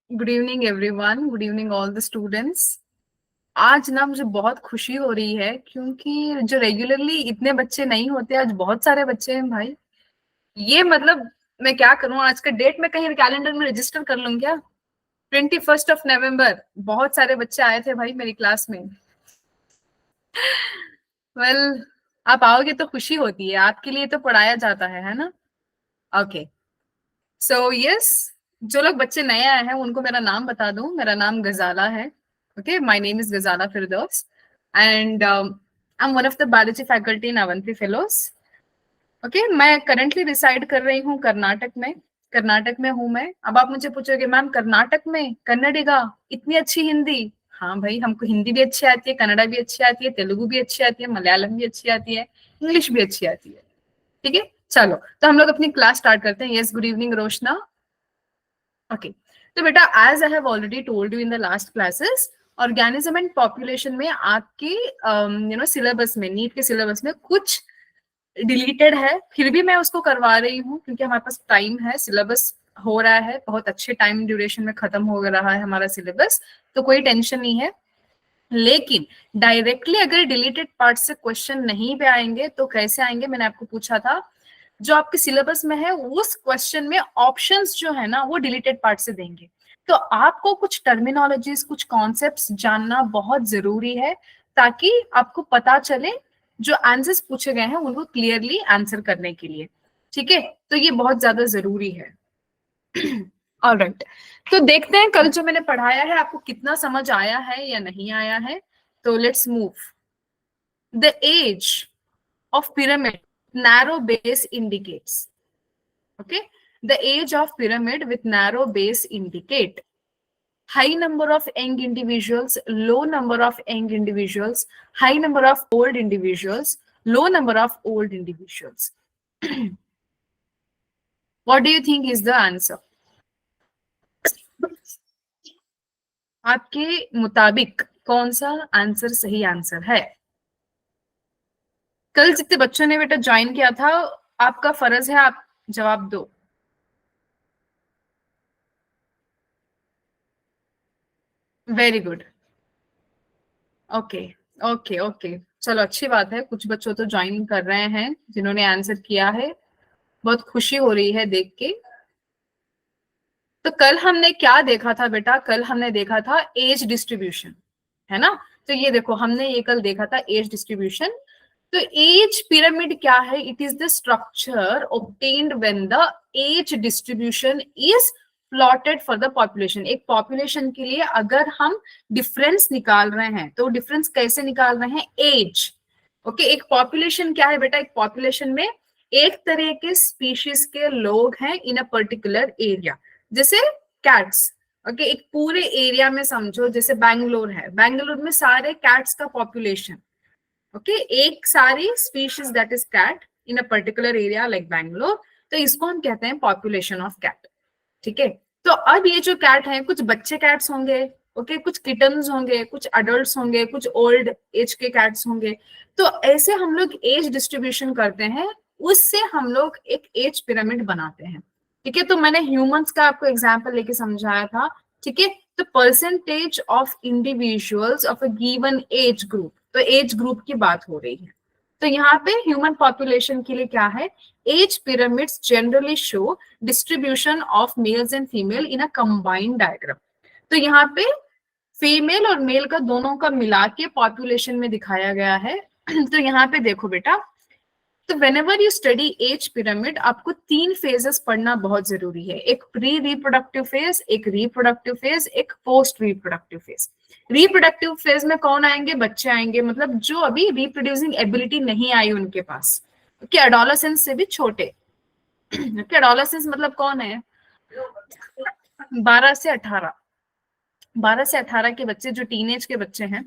Good evening everyone, good evening all the students. आज ना मुझे बहुत खुशी हो रही है क्योंकि जो रेगुलरली इतने बच्चे नहीं होते, आज बहुत सारे बच्चे हैं भाई। ये मतलब मैं क्या करूं, आज का डेट में कहीं कैलेंडर में रजिस्टर कर लूं क्या? 21 नवंबर, बहुत सारे बच्चे आए थे भाई मेरी क्लास में। वेल आप आओगे तो खुशी होती है, आपके लिए तो पढ़ाया जाता है ना। ओके, सो यस, जो लोग बच्चे नए आए हैं उनको मेरा नाम बता दूं। मेरा नाम गजाला है। Okay, my name is Ghazala Firdaus and I am one of the biology faculty in Avanti fellows. ओके, मैं करंटली रिसाइड कर रही हूँ कर्नाटक में। कर्नाटक में हूँ मैं। अब आप मुझे पूछोगे मैम कर्नाटक में कन्नडिगा, इतनी अच्छी हिंदी। हाँ भाई, हमको हिंदी भी अच्छी आती है, कन्नड़ा भी अच्छी आती है, तेलुगु भी अच्छी आती है, मलयालम भी अच्छी आती है, इंग्लिश भी अच्छी आती है। ठीक है, चलो तो हम लोग अपनी क्लास स्टार्ट करते हैं। Yes, good evening Roshna. Okay, तो बेटा as I have already told you in the last classes, organism and population में आपके सिलेबस में, नीट के सिलेबस में कुछ डिलीटेड है, फिर भी मैं उसको करवा रही हूँ क्योंकि हमारे पास टाइम है। सिलेबस हो रहा है, बहुत अच्छे टाइम ड्यूरेशन में खत्म हो रहा है हमारा सिलेबस, तो कोई टेंशन नहीं है। लेकिन डायरेक्टली अगर डिलीटेड पार्ट से क्वेश्चन नहीं भी आएंगे तो कैसे आएंगे, मैंने आपको पूछा था। जो आपके सिलेबस में है उस क्वेश्चन में ऑप्शंस जो है ना वो डिलीटेड पार्ट से देंगे। तो आपको कुछ टर्मिनोलॉजीज, कुछ कॉन्सेप्ट्स जानना बहुत जरूरी है ताकि आपको पता चले जो आंसर्स पूछे गए हैं उनको क्लियरली आंसर करने के लिए। ठीक है, तो ये बहुत ज्यादा जरूरी है। ऑलराइट, तो देखते हैं कल जो मैंने पढ़ाया है आपको कितना समझ आया है या नहीं आया है। तो let's move. The age of pyramid narrow base indicates, okay, the age of pyramid with narrow base indicate high number of young individuals, low number of young individuals, high number of old individuals, low number of old individuals. What do you think is the answer? आपके मुताबिक कौन सा answer सही answer है? कल जितने बच्चों ने बेटा ज्वाइन किया था, आपका फर्ज है आप जवाब दो। Very good. Okay okay okay, चलो अच्छी बात है, कुछ बच्चों तो ज्वाइन कर रहे हैं जिन्होंने आंसर किया है। बहुत खुशी हो रही है देख के। तो कल हमने क्या देखा था बेटा? कल हमने देखा था एज डिस्ट्रीब्यूशन, है ना। तो ये देखो, हमने ये कल देखा था एज डिस्ट्रीब्यूशन। तो एज पिरामिड क्या है? It is the structure obtained when the age distribution is plotted for the population। एक पॉपुलेशन के लिए अगर हम डिफरेंस निकाल रहे हैं तो डिफरेंस कैसे निकाल रहे हैं? एज। ओके, एक पॉपुलेशन क्या है बेटा? एक पॉपुलेशन में एक तरह के स्पीशीज के लोग हैं इन अ पर्टिकुलर एरिया, जैसे कैट्स। ओके, एक पूरे एरिया में समझो, जैसे बैंगलोर है, बैंगलोर में सारे कैट्स का पॉपुलेशन। ओके, एक सारी species that is cat in a particular area like Bangalore, तो इसको हम कहते हैं पॉपुलेशन ऑफ कैट। ठीक है, तो अब ये जो कैट है, कुछ बच्चे कैट्स होंगे, ओके, कुछ किटन्स होंगे, कुछ अडल्ट्स होंगे, कुछ ओल्ड एज के कैट्स होंगे। तो ऐसे हम लोग एज डिस्ट्रीब्यूशन करते हैं, उससे हम लोग एक एज पिरामिड बनाते हैं। ठीक है, तो मैंने ह्यूमंस का आपको एग्जाम्पल लेके समझाया था। ठीक है, तो percentage of individuals of a given age group, तो एज ग्रुप की बात हो रही है। तो यहाँ पे ह्यूमन पॉपुलेशन के लिए क्या है? Age pyramids generally show distribution of males and female in a combined diagram. तो यहाँ पे फीमेल और मेल का दोनों का मिला के पॉपुलेशन में दिखाया गया है। तो यहाँ पे देखो बेटा, तो whenever you study age pyramid, आपको तीन फेजेस पढ़ना बहुत जरूरी है। एक प्री रिप्रोडक्टिव फेज, एक रिप्रोडक्टिव फेज, एक post reproductive phase. Reproductive phase में कौन आएंगे? बच्चे आएंगे, मतलब जो अभी रिप्रोड्यूसिंग एबिलिटी नहीं आई उनके पास, कि एडोलेसेंस से भी छोटे। एडोलेसेंस मतलब कौन है? 12 से 18, 12 से 18 के बच्चे, जो टीनेज के बच्चे हैं,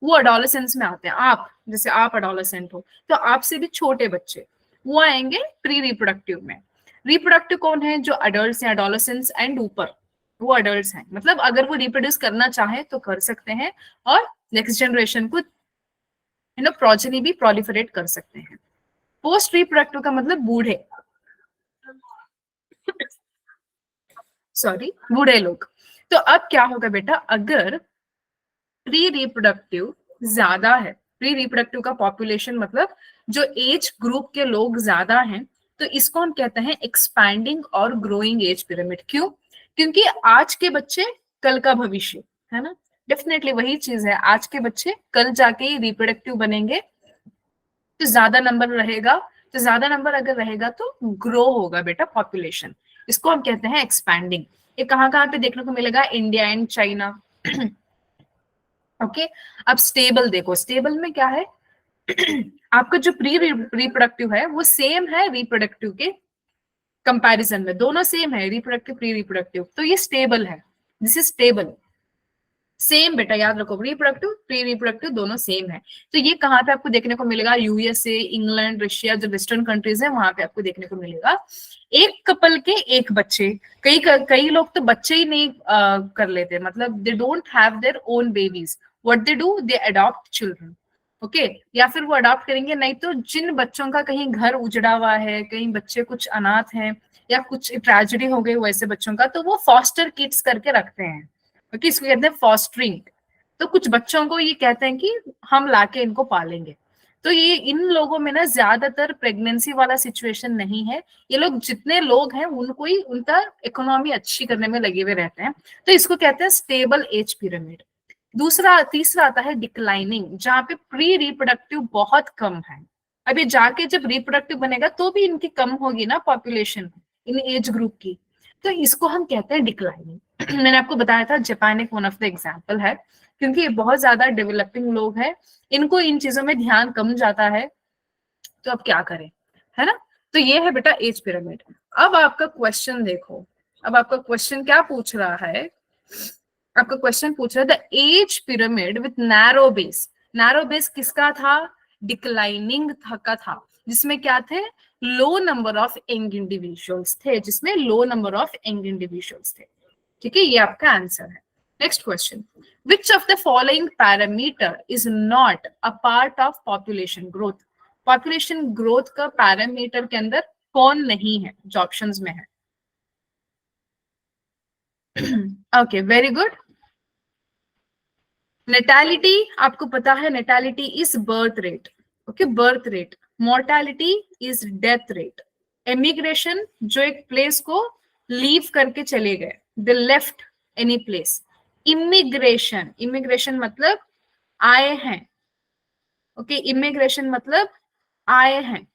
वो अडोलेसेंस में आते हैं। आप जैसे आप अडोलेसेंट हो, तो आपसे भी छोटे बच्चे वो आएंगे प्री रिप्रोडक्टिव में। रिप्रोडक्टिव कौन है? जो अडल्ट हैं, अडोलेसेंस एंड ऊपर, वो अडल्ट हैं, मतलब अगर वो रिप्रोड्यूस करना चाहे तो कर सकते हैं और नेक्स्ट जनरेशन को प्रोजेनी भी प्रोलिफरेट कर सकते हैं। पोस्ट रिप्रोडक्टिव का मतलब बूढ़े, सॉरी, बूढ़े लोग। तो अब क्या होगा बेटा, अगर प्री रिप्रोडक्टिव ज्यादा है, प्री रिप्रोडक्टिव का पॉपुलेशन मतलब जो एज ग्रुप के लोग ज्यादा हैं, तो इसको हम कहते हैं एक्सपैंडिंग और ग्रोइंग एज पिरामिड। क्यों? क्योंकि आज के बच्चे कल का भविष्य है ना, डेफिनेटली वही चीज है, आज के बच्चे कल जाके ही रिप्रोडक्टिव बनेंगे, तो ज्यादा नंबर रहेगा, तो ज्यादा नंबर अगर रहेगा तो ग्रो होगा बेटा पॉपुलेशन, इसको हम कहते हैं एक्सपैंडिंग। ये कहाँ कहाँ पे देखने को मिलेगा, इंडिया एंड चाइना। ओके, अब स्टेबल देखो, स्टेबल में क्या है, आपका जो प्री रिप्रोडक्टिव है वो सेम है रिप्रोडक्टिव के कंपैरिजन में, दोनों सेम है, रिप्रोडक्टिव प्री रिप्रोडक्टिव, तो ये स्टेबल है, दिस इज स्टेबल, सेम बेटा याद रखो, रिप्रोडक्टिव प्री रिप्रोडक्टिव दोनों सेम है। तो ये कहाँ पे आपको देखने को मिलेगा, यूएसए, इंग्लैंड, रशिया, जो वेस्टर्न कंट्रीज है वहां पे आपको देखने को मिलेगा। एक कपल के एक बच्चे, कई लोग तो बच्चे ही नहीं कर लेते, मतलब they don't have their own babies, what they do, they adopt children. Okay, या फिर वो अडॉप्ट करेंगे, नहीं तो जिन बच्चों का कहीं घर उजड़ा हुआ है, कहीं बच्चे कुछ अनाथ हैं या कुछ ट्रेजेडी हो गई वैसे बच्चों का, तो वो फॉस्टर किड्स करके रखते हैं, क्योंकि इसको कहते हैं फॉस्टरिंग। तो कुछ बच्चों को ये कहते हैं कि हम लाके इनको पालेंगे। तो ये इन लोगों में ना ज्यादातर प्रेगनेंसी वाला सिचुएशन नहीं है, ये लोग जितने लोग हैं उनको ही उनका इकोनॉमी अच्छी करने में लगे हुए रहते हैं, तो इसको कहते हैं स्टेबल एज पिरामिड। तीसरा आता है डिक्लाइनिंग, जहां पे प्री रिप्रोडक्टिव बहुत कम है। अब ये जाके जब रिप्रोडक्टिव बनेगा तो भी इनकी कम होगी ना पॉपुलेशन इन एज ग्रुप की, तो इसको हम कहते हैं डिक्लाइनिंग। मैंने आपको बताया था जापान एक वन ऑफ द एग्जाम्पल है, क्योंकि ये बहुत ज्यादा डेवलपिंग लोग हैं, इनको इन चीजों में ध्यान कम जाता है, तो अब क्या करें, है ना। तो ये है बेटा एज पिरामिड। अब आपका क्वेश्चन देखो, अब आपका क्वेश्चन क्या पूछ रहा है, आपका क्वेश्चन पूछ रहा है the age pyramid with narrow base. Narrow base किसका था, डिक्लाइनिंग का था, जिसमें क्या थे, लो नंबर ऑफ यंग इंडिविजुअल्स थे, जिसमें लो नंबर ऑफ यंग इंडिविजुअल्स थे। ठीक है, ये आपका आंसर है। Next question, which of the following parameter is not a part of population growth. Population growth का पैरामीटर के अंदर कौन नहीं है, जो ऑप्शंस में है। Okay, very good. नेटैलिटी आपको पता है, natality is birth rate, okay, birth rate. Mortality is death rate. Emigration, जो एक प्लेस को लीव करके चले गए, the left any place. Immigration, immigration मतलब आए हैं, ओके, इमिग्रेशन मतलब आए हैं,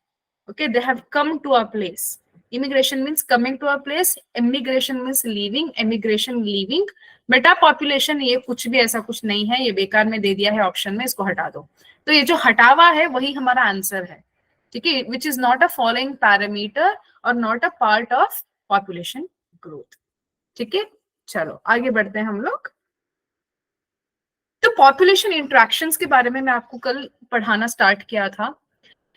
okay, they have come to a place. Immigration means coming to a place, immigration means leaving, emigration leaving. बेटा पॉपुलेशन ये कुछ भी ऐसा कुछ नहीं है, ये बेकार में दे दिया है ऑप्शन में, इसको हटा दो। तो ये जो हटावा है वही हमारा आंसर है, ठीक है, which is not a following parameter और not a part of population growth. ठीक है, चलो आगे बढ़ते हैं हम लोग। तो पॉपुलेशन इंट्रैक्शंस के बारे में मैं आपको कल पढ़ाना स्टार्ट किया था।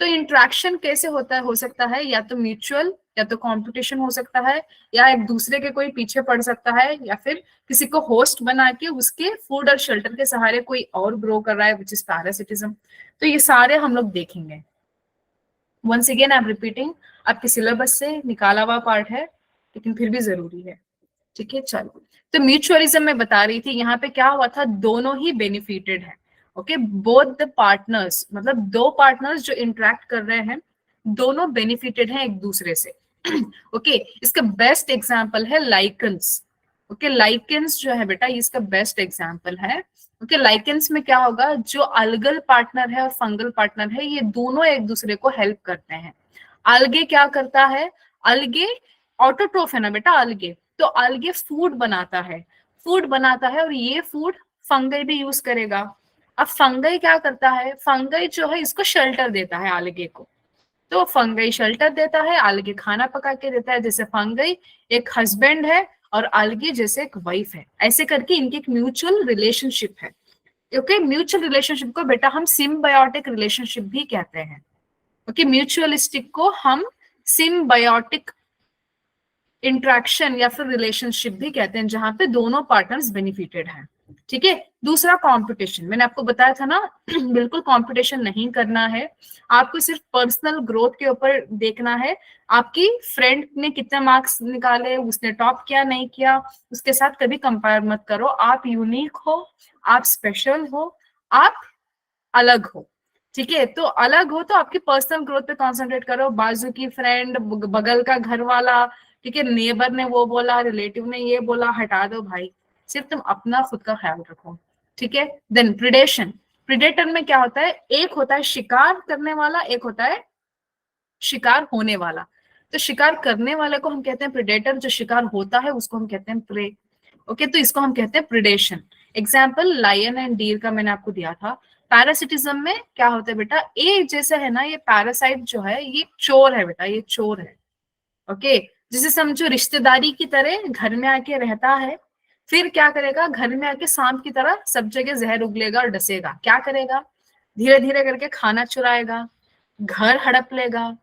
तो इंट्रैक्शन कैसे होता है, हो सकता है या तो म्यूचुअल, या तो कंपटीशन हो सकता है, या एक दूसरे के कोई पीछे पड़ सकता है, या फिर किसी को होस्ट बना के उसके फूड और शेल्टर के सहारे कोई और ग्रो कर रहा है, विच इज पैरासिटिज्म। तो ये सारे हम लोग देखेंगे। Once again I am repeating, आपके सिलेबस से निकाला हुआ पार्ट है, लेकिन फिर भी जरूरी है। ठीक है, चलो। तो म्यूचुअलिज्म में बता रही थी, यहाँ पे क्या हुआ था, दोनों ही बेनिफिटेड है, ओके, बोथ द पार्टनर्स, मतलब दो पार्टनर्स जो इंटरेक्ट कर रहे हैं दोनों बेनिफिटेड हैं एक दूसरे से। ओके, इसका बेस्ट एग्जांपल है लाइकेंस। ओके, लाइकेंस जो है बेटा ये इसका बेस्ट एग्जांपल है। ओके, लाइकेंस में क्या होगा, जो अलगल पार्टनर है और फंगल पार्टनर है ये दोनों एक दूसरे को हेल्प करते हैं। अलगे क्या करता है, अलगे ऑटोट्रोफ है ना बेटा, अलगे तो अलगे फूड बनाता है, फूड बनाता है, और ये फूड फंगई भी यूज करेगा। अब फंगई क्या करता है, फंगई जो है इसको शेल्टर देता है अलगे को, तो फंगई शेल्टर देता है, अलगे खाना पका के देता है, जैसे फंगई एक हस्बैंड है और अलगे जैसे एक वाइफ है, ऐसे करके इनकी एक म्यूचुअल रिलेशनशिप है। ओके, म्यूचुअल रिलेशनशिप को बेटा हम सिम्बायोटिक रिलेशनशिप भी कहते हैं। ओके, म्यूचुअलिस्टिक को हम सिम्बायोटिक इंट्रैक्शन या फिर रिलेशनशिप भी कहते हैं, जहां पे दोनों पार्टनर्स बेनिफिटेड हैं। ठीक है। दूसरा कंपटीशन, मैंने आपको बताया था ना बिल्कुल कंपटीशन नहीं करना है, आपको सिर्फ पर्सनल ग्रोथ के ऊपर देखना है। आपकी फ्रेंड ने कितने मार्क्स निकाले, उसने टॉप किया नहीं किया, उसके साथ कभी कंपेयर मत करो। आप यूनिक हो, आप स्पेशल हो, आप अलग हो। ठीक है, तो अलग हो तो आपकी पर्सनल ग्रोथ पे कंसंट्रेट करो। बाजू की फ्रेंड, बगल का घर वाला, ठीक है, नेबर ने वो बोला, रिलेटिव ने ये बोला, हटा दो भाई, सिर्फ तुम अपना खुद का ख्याल रखो। ठीक है। देन प्रिडेशन, प्रिडेटर में क्या होता है, एक होता है शिकार करने वाला, एक होता है शिकार होने वाला। तो शिकार करने वाले को हम कहते हैं प्रिडेटर, जो शिकार होता है उसको हम कहते हैं प्रे। ओके, तो इसको हम कहते हैं predation. Example lion and deer का मैंने आपको दिया था। पैरासिटिज्म में क्या होता है बेटा, ये जैसे है ना, ये पैरासाइट जो है ये चोर है बेटा, ये चोर है। ओके, जिसे समझो रिश्तेदारी की तरह घर में आके रहता है, फिर क्या करेगा, घर में आके सांप की तरह सब जगह जहर उगलेगा और डसेगा। क्या करेगा, धीरे धीरे करके खाना चुराएगा, घर हड़प लेगा,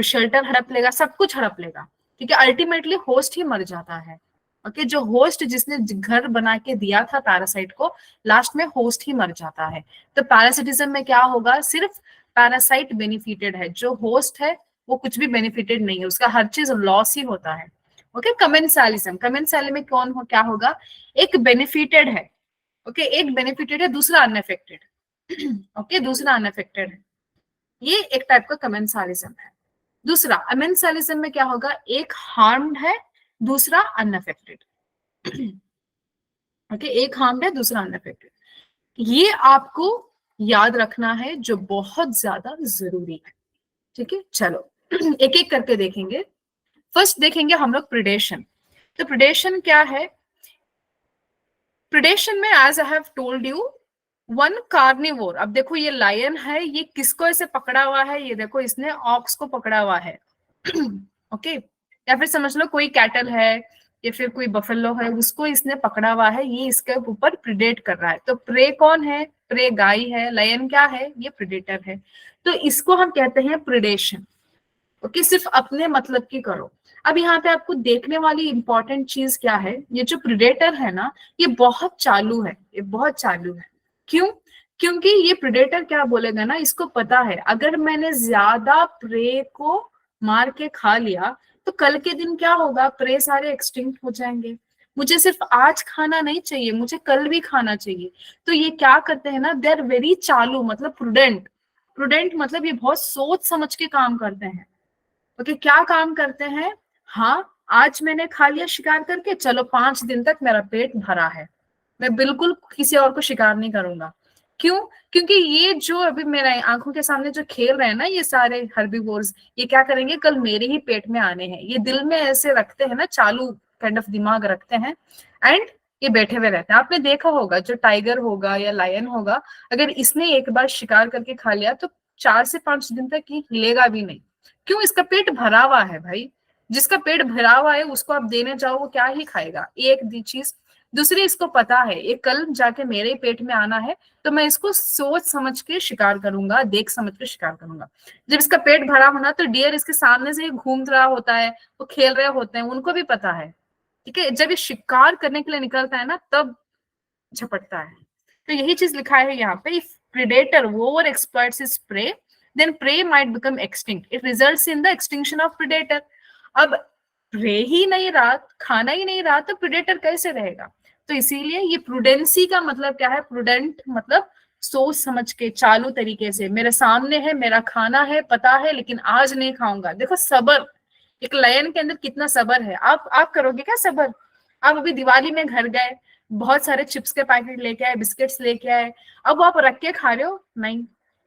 शेल्टर हड़प लेगा, सब कुछ हड़प लेगा। ठीक है, अल्टीमेटली होस्ट ही मर जाता है। ओके, जो होस्ट जिसने घर बना के दिया था पैरासाइट को, लास्ट में होस्ट ही मर जाता है। तो पैरासिटिज्म में क्या होगा, सिर्फ पैरासाइट बेनिफिटेड है, जो होस्ट है वो कुछ भी बेनिफिटेड नहीं है, उसका हर चीज लॉस ही होता है। ओके, कमेंसालिज्म, कमेंसाली में कौन हो, क्या होगा, एक बेनिफिटेड है। ओके, एक बेनिफिटेड है, दूसरा अनअफेक्टेड। ओके, दूसरा अनअफेक्टेड है, ये एक टाइप का कमेंसालिज्म है। दूसरा अमेंसालिज्म में क्या होगा, एक हार्म्ड है, दूसरा अनअफेक्टेड। ओके, एक हार्म्ड है, दूसरा अनअफेक्टेड। ये आपको याद रखना है, जो बहुत ज्यादा जरूरी है। ठीक है, चलो एक एक करके देखेंगे। फर्स्ट देखेंगे हम लोग प्रिडेशन। तो प्रिडेशन क्या है, प्रिडेशन में as I have told you, one carnivore. अब देखो ये लायन है, ये किसको ऐसे पकड़ा हुआ है, ये देखो इसने ऑक्स को पकड़ा हुआ है। ओके, या फिर समझ लो कोई कैटल है या फिर कोई बफेलो है, उसको इसने पकड़ा हुआ है, ये इसके ऊपर प्रिडेट कर रहा है। तो प्रे कौन है, प्रे गाय है, लायन क्या है, ये प्रिडेटर है। तो इसको हम कहते हैं प्रिडेशन। ओके, सिर्फ अपने मतलब की करो। अब यहाँ पे आपको देखने वाली इंपॉर्टेंट चीज क्या है, ये जो प्रिडेटर है ना, ये बहुत चालू है, ये बहुत चालू है। क्यों, क्योंकि ये प्रिडेटर क्या बोलेगा ना, इसको पता है अगर मैंने ज्यादा प्रे को मार के खा लिया तो कल के दिन क्या होगा, प्रे सारे एक्सटिंक्ट हो जाएंगे। मुझे सिर्फ आज खाना नहीं चाहिए, मुझे कल भी खाना चाहिए। तो ये क्या करते हैं ना, दे आर वेरी चालू, मतलब प्रुडेंट। प्रुडेंट मतलब ये बहुत सोच समझ के काम करते हैं। ओके, क्या काम करते हैं, हाँ आज मैंने खा लिया शिकार करके, चलो 5 दिन तक मेरा पेट भरा है, मैं बिल्कुल किसी और को शिकार नहीं करूंगा। क्यों, क्योंकि ये जो अभी मेरे आंखों के सामने जो खेल रहे हैं ना, ये सारे हर्बीवोर्स, ये क्या करेंगे, कल मेरे ही पेट में आने हैं। ये दिल में ऐसे रखते हैं ना, चालू काइंड ऑफ दिमाग रखते हैं, एंड ये बैठे हुए रहते हैं। आपने देखा होगा जो टाइगर होगा या लायन होगा, अगर इसने एक बार शिकार करके खा लिया तो 4 से 5 दिन तक ये हिलेगा भी नहीं। क्यों, इसका पेट भरा हुआ है भाई। जिसका पेट भरा हुआ है उसको आप देने जाओ, वो क्या ही खाएगा, एक दी चीज। दूसरी, इसको पता है ये कल जाके मेरे पेट में आना है, तो मैं इसको सोच समझ के शिकार करूंगा, देख समझ के शिकार करूंगा। जब इसका पेट भरा होना, तो डियर इसके सामने से ही घूम रहा होता है, वो खेल रहे होते हैं, उनको भी पता है। ठीक है, जब ये शिकार करने के लिए निकलता है ना, तब झपटता है। तो यही चीज लिखा है यहाँ पे, if predator over exploits his prey, then prey might become extinct. It results in the extinction of predator. अब प्रे ही नहीं रहा, खाना ही नहीं रहा, तो प्रेडेटर कैसे रहेगा। तो इसीलिए ये प्रुडेंसी का मतलब क्या है, प्रुडेंट मतलब सोच समझ के, चालू तरीके से, मेरे सामने है, मेरा खाना है, पता है, लेकिन आज नहीं खाऊंगा। देखो सबर, एक लायन के अंदर कितना सबर है। आप करोगे क्या सबर, आप अभी दिवाली में घर गए, बहुत सारे चिप्स के पैकेट लेके आए, बिस्किट्स लेके आए, अब आप रख के खा रहे हो, नहीं।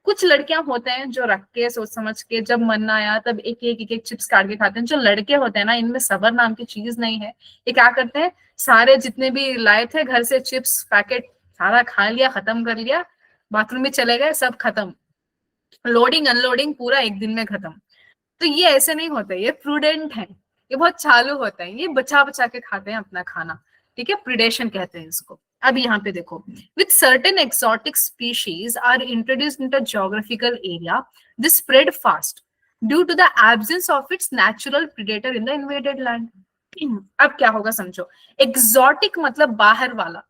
कुछ लड़कियां होते हैं जो रख के सोच समझ के, जब मन आया तब एक एक चिप्स काट के खाते हैं। जो लड़के होते हैं ना, इनमें सबर नाम की चीज नहीं है। ये क्या करते हैं, सारे जितने भी लाए थे घर से चिप्स पैकेट, सारा खा लिया, खत्म कर लिया, बाथरूम में चले गए, सब खत्म, लोडिंग अनलोडिंग पूरा एक दिन में खत्म। तो ये ऐसे नहीं होते, ये प्रूडेंट है, ये बहुत चालू होता है, ये बचा बचा के खाते हैं अपना खाना। ठीक है, प्रिडेशन कहते हैं इसको। अब यहाँ पे देखो, with certain exotic species are introduced into geographical area, this spread fast due to the absence of its natural predator in the invaded land. अब क्या होगा समझो, एक्सोटिक मतलब बाहर वाला,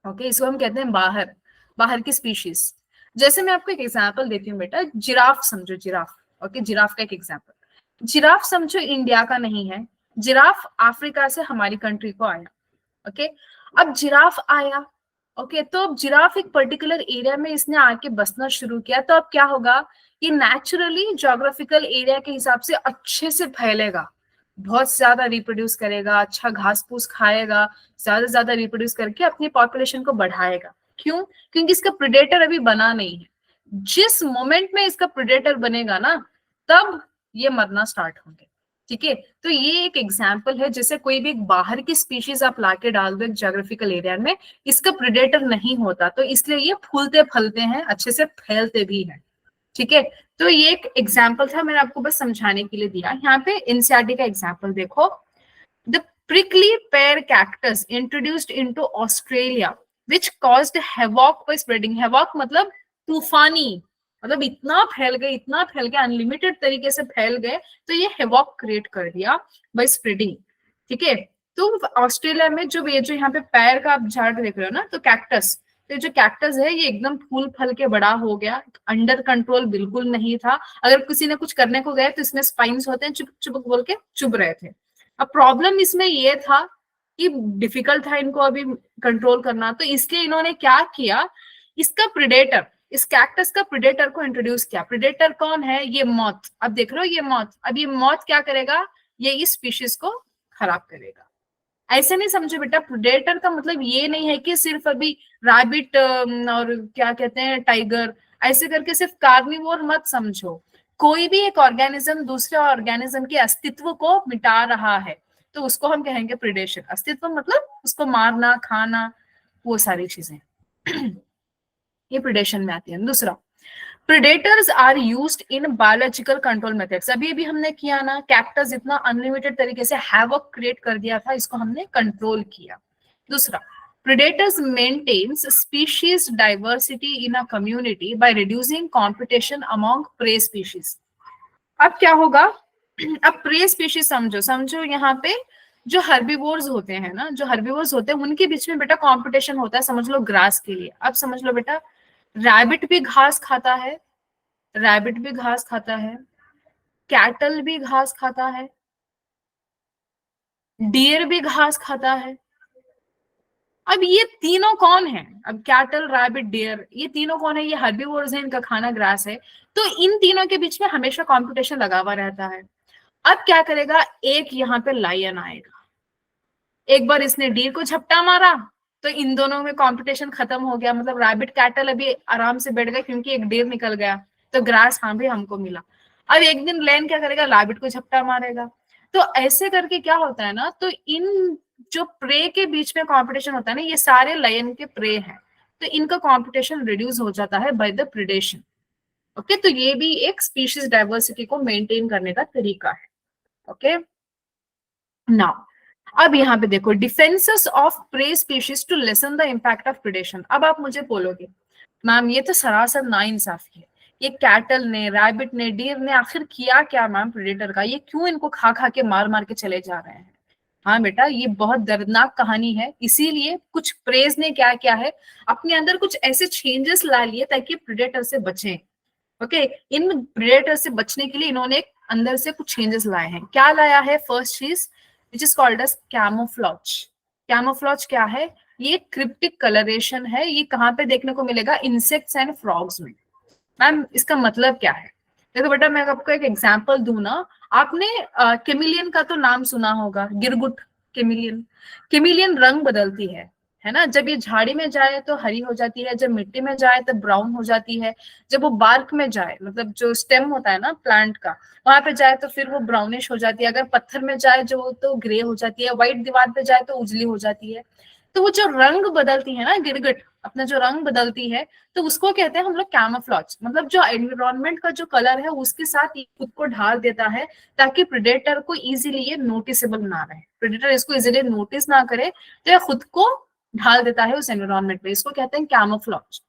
ओके, इसको हम कहते हैं बाहर, बाहर की स्पीशीज। जैसे मैं आपको एक एग्जांपल देती हूँ बेटा, जिराफ समझो, जिराफ। ओके, जिराफ का एक एग्जांपल, जिराफ समझो इंडिया का नहीं है, जिराफ अफ्रीका से हमारी कंट्री को आया। ओके, अब जिराफ आया, ओके, तो अब जिराफ एक पर्टिकुलर एरिया में इसने आके बसना शुरू किया, तो अब क्या होगा, ये नेचुरली ज्योग्राफिकल एरिया के हिसाब से अच्छे से फैलेगा, बहुत ज्यादा रिप्रोड्यूस करेगा, अच्छा घास फूस खाएगा, ज्यादा से ज्यादा रिप्रोड्यूस करके अपनी पॉपुलेशन को बढ़ाएगा। क्यों? क्योंकि इसका प्रेडेटर अभी बना नहीं है। जिस मोमेंट में इसका प्रेडेटर बनेगा ना, तब ये मरना स्टार्ट होंगे। ठीक है, तो ये एक एग्जाम्पल है, जैसे कोई भी एक बाहर की स्पीशीज आप लाके डाल दो एक ज्योग्राफिकल एरिया में, इसका प्रेडेटर नहीं होता, तो इसलिए ये फूलते फलते हैं, अच्छे से फैलते भी हैं। ठीक है, तो ये एक एग्जाम्पल था, मैंने आपको बस समझाने के लिए दिया। यहाँ पे एनसीईआरटी का एग्जाम्पल देखो, the prickly pear cactus introduced into Australia which caused havoc by spreading. Havoc मतलब तूफानी, मतलब इतना फैल गए, इतना फैल गए, अनलिमिटेड तरीके से फैल गए, तो ये हैवॉक क्रिएट कर दिया बाय स्प्रेडिंग। ठीक है, तो ऑस्ट्रेलिया में जो ये जो यहाँ पे पैर का आप झाड़ देख रहे हो ना, तो कैक्टस, तो जो कैक्टस है ये एकदम फूल फल के बड़ा हो गया, अंडर कंट्रोल बिल्कुल नहीं था। अगर किसी ने कुछ करने को गए तो इसमें स्पाइन्स होते हैं, चुप चुप बोल के चुभ रहे थे। अब प्रॉब्लम इसमें ये था कि डिफिकल्ट था इनको अभी कंट्रोल करना, तो इसलिए इन्होंने क्या किया, इसका प्रेडेटर, इस कैक्टस का प्रेडेटर को इंट्रोड्यूस किया। प्रेडेटर कौन है? ये मॉथ। अब देख रहे हो ये मॉथ, अब ये मॉथ क्या करेगा, ये इस स्पीशीज को खराब करेगा। ऐसे नहीं समझो बेटा, प्रेडेटर का मतलब ये नहीं है कि सिर्फ अभी रैबिट और क्या कहते हैं टाइगर, ऐसे करके सिर्फ कार्निवोर मत समझो। कोई भी एक ऑर्गेनिज्म दूसरे ऑर्गेनिज्म के अस्तित्व को मिटा रहा है, तो उसको हम कहेंगे प्रेडेशन। अस्तित्व मतलब उसको मारना, खाना, वो सारी चीजें ये प्रेडेशन में आती है। दूसरा, predators are used in biological control methods. अभी अभी हमने किया ना, कैक्टस इतना अनलिमिटेड तरीके से हैवॉक क्रिएट कर दिया था, इसको हमने कंट्रोल किया। दूसरा, predators maintains species diversity in a community by reducing competition among prey species। अब क्या होगा, अब प्रे स्पीशीज समझो, समझो यहाँ पे जो हर्बीवोर्स होते हैं ना, जो हर्बीवोर्स होते हैं उनके बीच में बेटा कंपटीशन होता है, समझ लो ग्रास के लिए। अब समझ लो बेटा, रैबिट भी घास खाता है, रैबिट भी घास खाता है, कैटल भी घास खाता है, डियर भी घास खाता है। अब ये तीनों कौन है? अब कैटल, रैबिट, डियर, ये तीनों कौन है? ये हर्बीवोर्स है, इनका खाना ग्रास है। तो इन तीनों के बीच में हमेशा कंपटीशन लगा हुआ रहता है। अब क्या करेगा, एक यहाँ पे लायन आएगा, एक बार इसने डियर को झपटा मारा, तो इन दोनों में कंपटीशन खत्म हो गया। मतलब रैबिट कैटल अभी आराम से बैठ गए क्योंकि एक डियर निकल गया, तो ग्रास हाँ भी हमको मिला। अब एक दिन लायन क्या करेगा, रैबिट को झपटा मारेगा। तो ऐसे करके क्या होता है ना, तो इन जो प्रे के बीच में कंपटीशन होता है ना, ये सारे लायन के प्रे हैं, तो इनका कंपटीशन रिड्यूस हो जाता है बाय द प्रेडेशन। ओके, तो ये भी एक स्पीशीज डाइवर्सिटी को मेंटेन करने का तरीका है। ओके, नाउ अब यहाँ पे देखो, defences of prey species to lessen the impact of predation. अब आप मुझे बोलोगे मैम ये तो सरासर नाइंसाफी है, ये कैटल ने, रैबिट ने, डियर ने आखिर किया क्या मैम प्रेडेटर का, ये क्यों इनको खा खा के मार मार के चले जा रहे हैं? हाँ बेटा, ये बहुत दर्दनाक कहानी है। इसीलिए कुछ प्रेज ने क्या किया है, अपने अंदर कुछ ऐसे चेंजेस ला लिए ताकि प्रेडेटर से बचें। ओके, इन प्रेडेटर से बचने के लिए इन्होंने अंदर से कुछ चेंजेस लाए हैं। क्या लाया है? फर्स्ट चीज which is called as camouflage. Camouflage क्या है? ये क्रिप्टिक कलरेशन है। ये कहाँ पे देखने को मिलेगा? इंसेक्ट्स एंड फ्रॉग्स में। मैम इसका मतलब क्या है? देखो बेटा, मैं आपको एक एग्जांपल दूं ना, आपने केमिलियन का तो नाम सुना होगा, गिरगुट केमिलियन। केमिलियन रंग बदलती है ना? जब ये झाड़ी में जाए तो हरी हो जाती है, जब मिट्टी में जाए तो ब्राउन हो जाती है, जब वो बार्क में जाए, मतलब जो स्टेम होता है ना प्लांट का, वहां पे जाए तो फिर वो ब्राउनिश हो जाती है, अगर पत्थर में जाए जो तो ग्रे हो जाती है, व्हाइट दीवार पे जाए तो उजली हो जाती है। तो वो जो रंग बदलती है ना गिरगिट, अपना जो रंग बदलती है, तो उसको कहते हैं हम लोग कैमोफ्लॉज। मतलब जो एनवायरमेंट का जो कलर है उसके साथ ये खुद को ढाल देता है ताकि प्रेडेटर को इजीली ये नोटिसेबल ना रहे, प्रेडेटर इसको इजीली नोटिस ना करे, तो ये खुद को ढाल देता है उस एनवायरमेंट में। इसको कहते हैं कैमोफ्लॉज।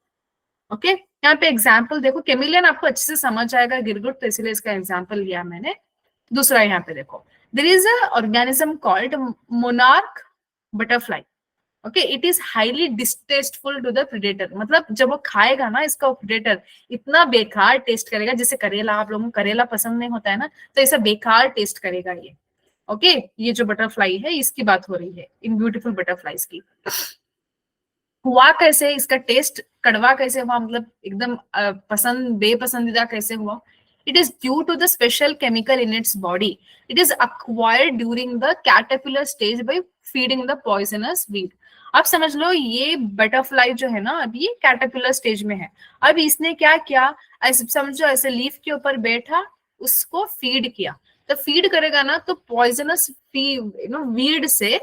ओके, यहाँ पे एग्जाम्पल देखो, केमिलियन आपको अच्छे से समझ आएगा, गिरगिट तो इसलिए इसका एग्जाम्पल लिया मैंने। दूसरा यहाँ पे देखो, there is a organism called monarch butterfly. Okay, it is highly distasteful to the predator, मतलब जब वो खाएगा ना इसका प्रेडेटर, इतना बेकार टेस्ट करेगा, जैसे करेला, आप लोगों को करेला पसंद नहीं होता है ना, तो ऐसा बेकार टेस्ट करेगा ये। ओके, ये जो बटरफ्लाई है इसकी बात हो रही है, इन ब्यूटीफुल बटरफ्लाईज की। हुआ कैसे, इसका टेस्ट कड़वा कैसे हुआ, मतलब एकदम पसंद बेपसंदीदा कैसे हुआ? It is due to the special chemical in its body, it is acquired during the caterpillar stage by feeding the poisonous weed. आप समझ लो ये बटरफ्लाई जो है ना अभी ये कैटरपिलर स्टेज में है, अब इसने क्या किया, ऐसे समझो ऐसे लीफ के ऊपर बैठा, उसको फीड किया, तो फीड करेगा ना तो पॉइजनस वीड से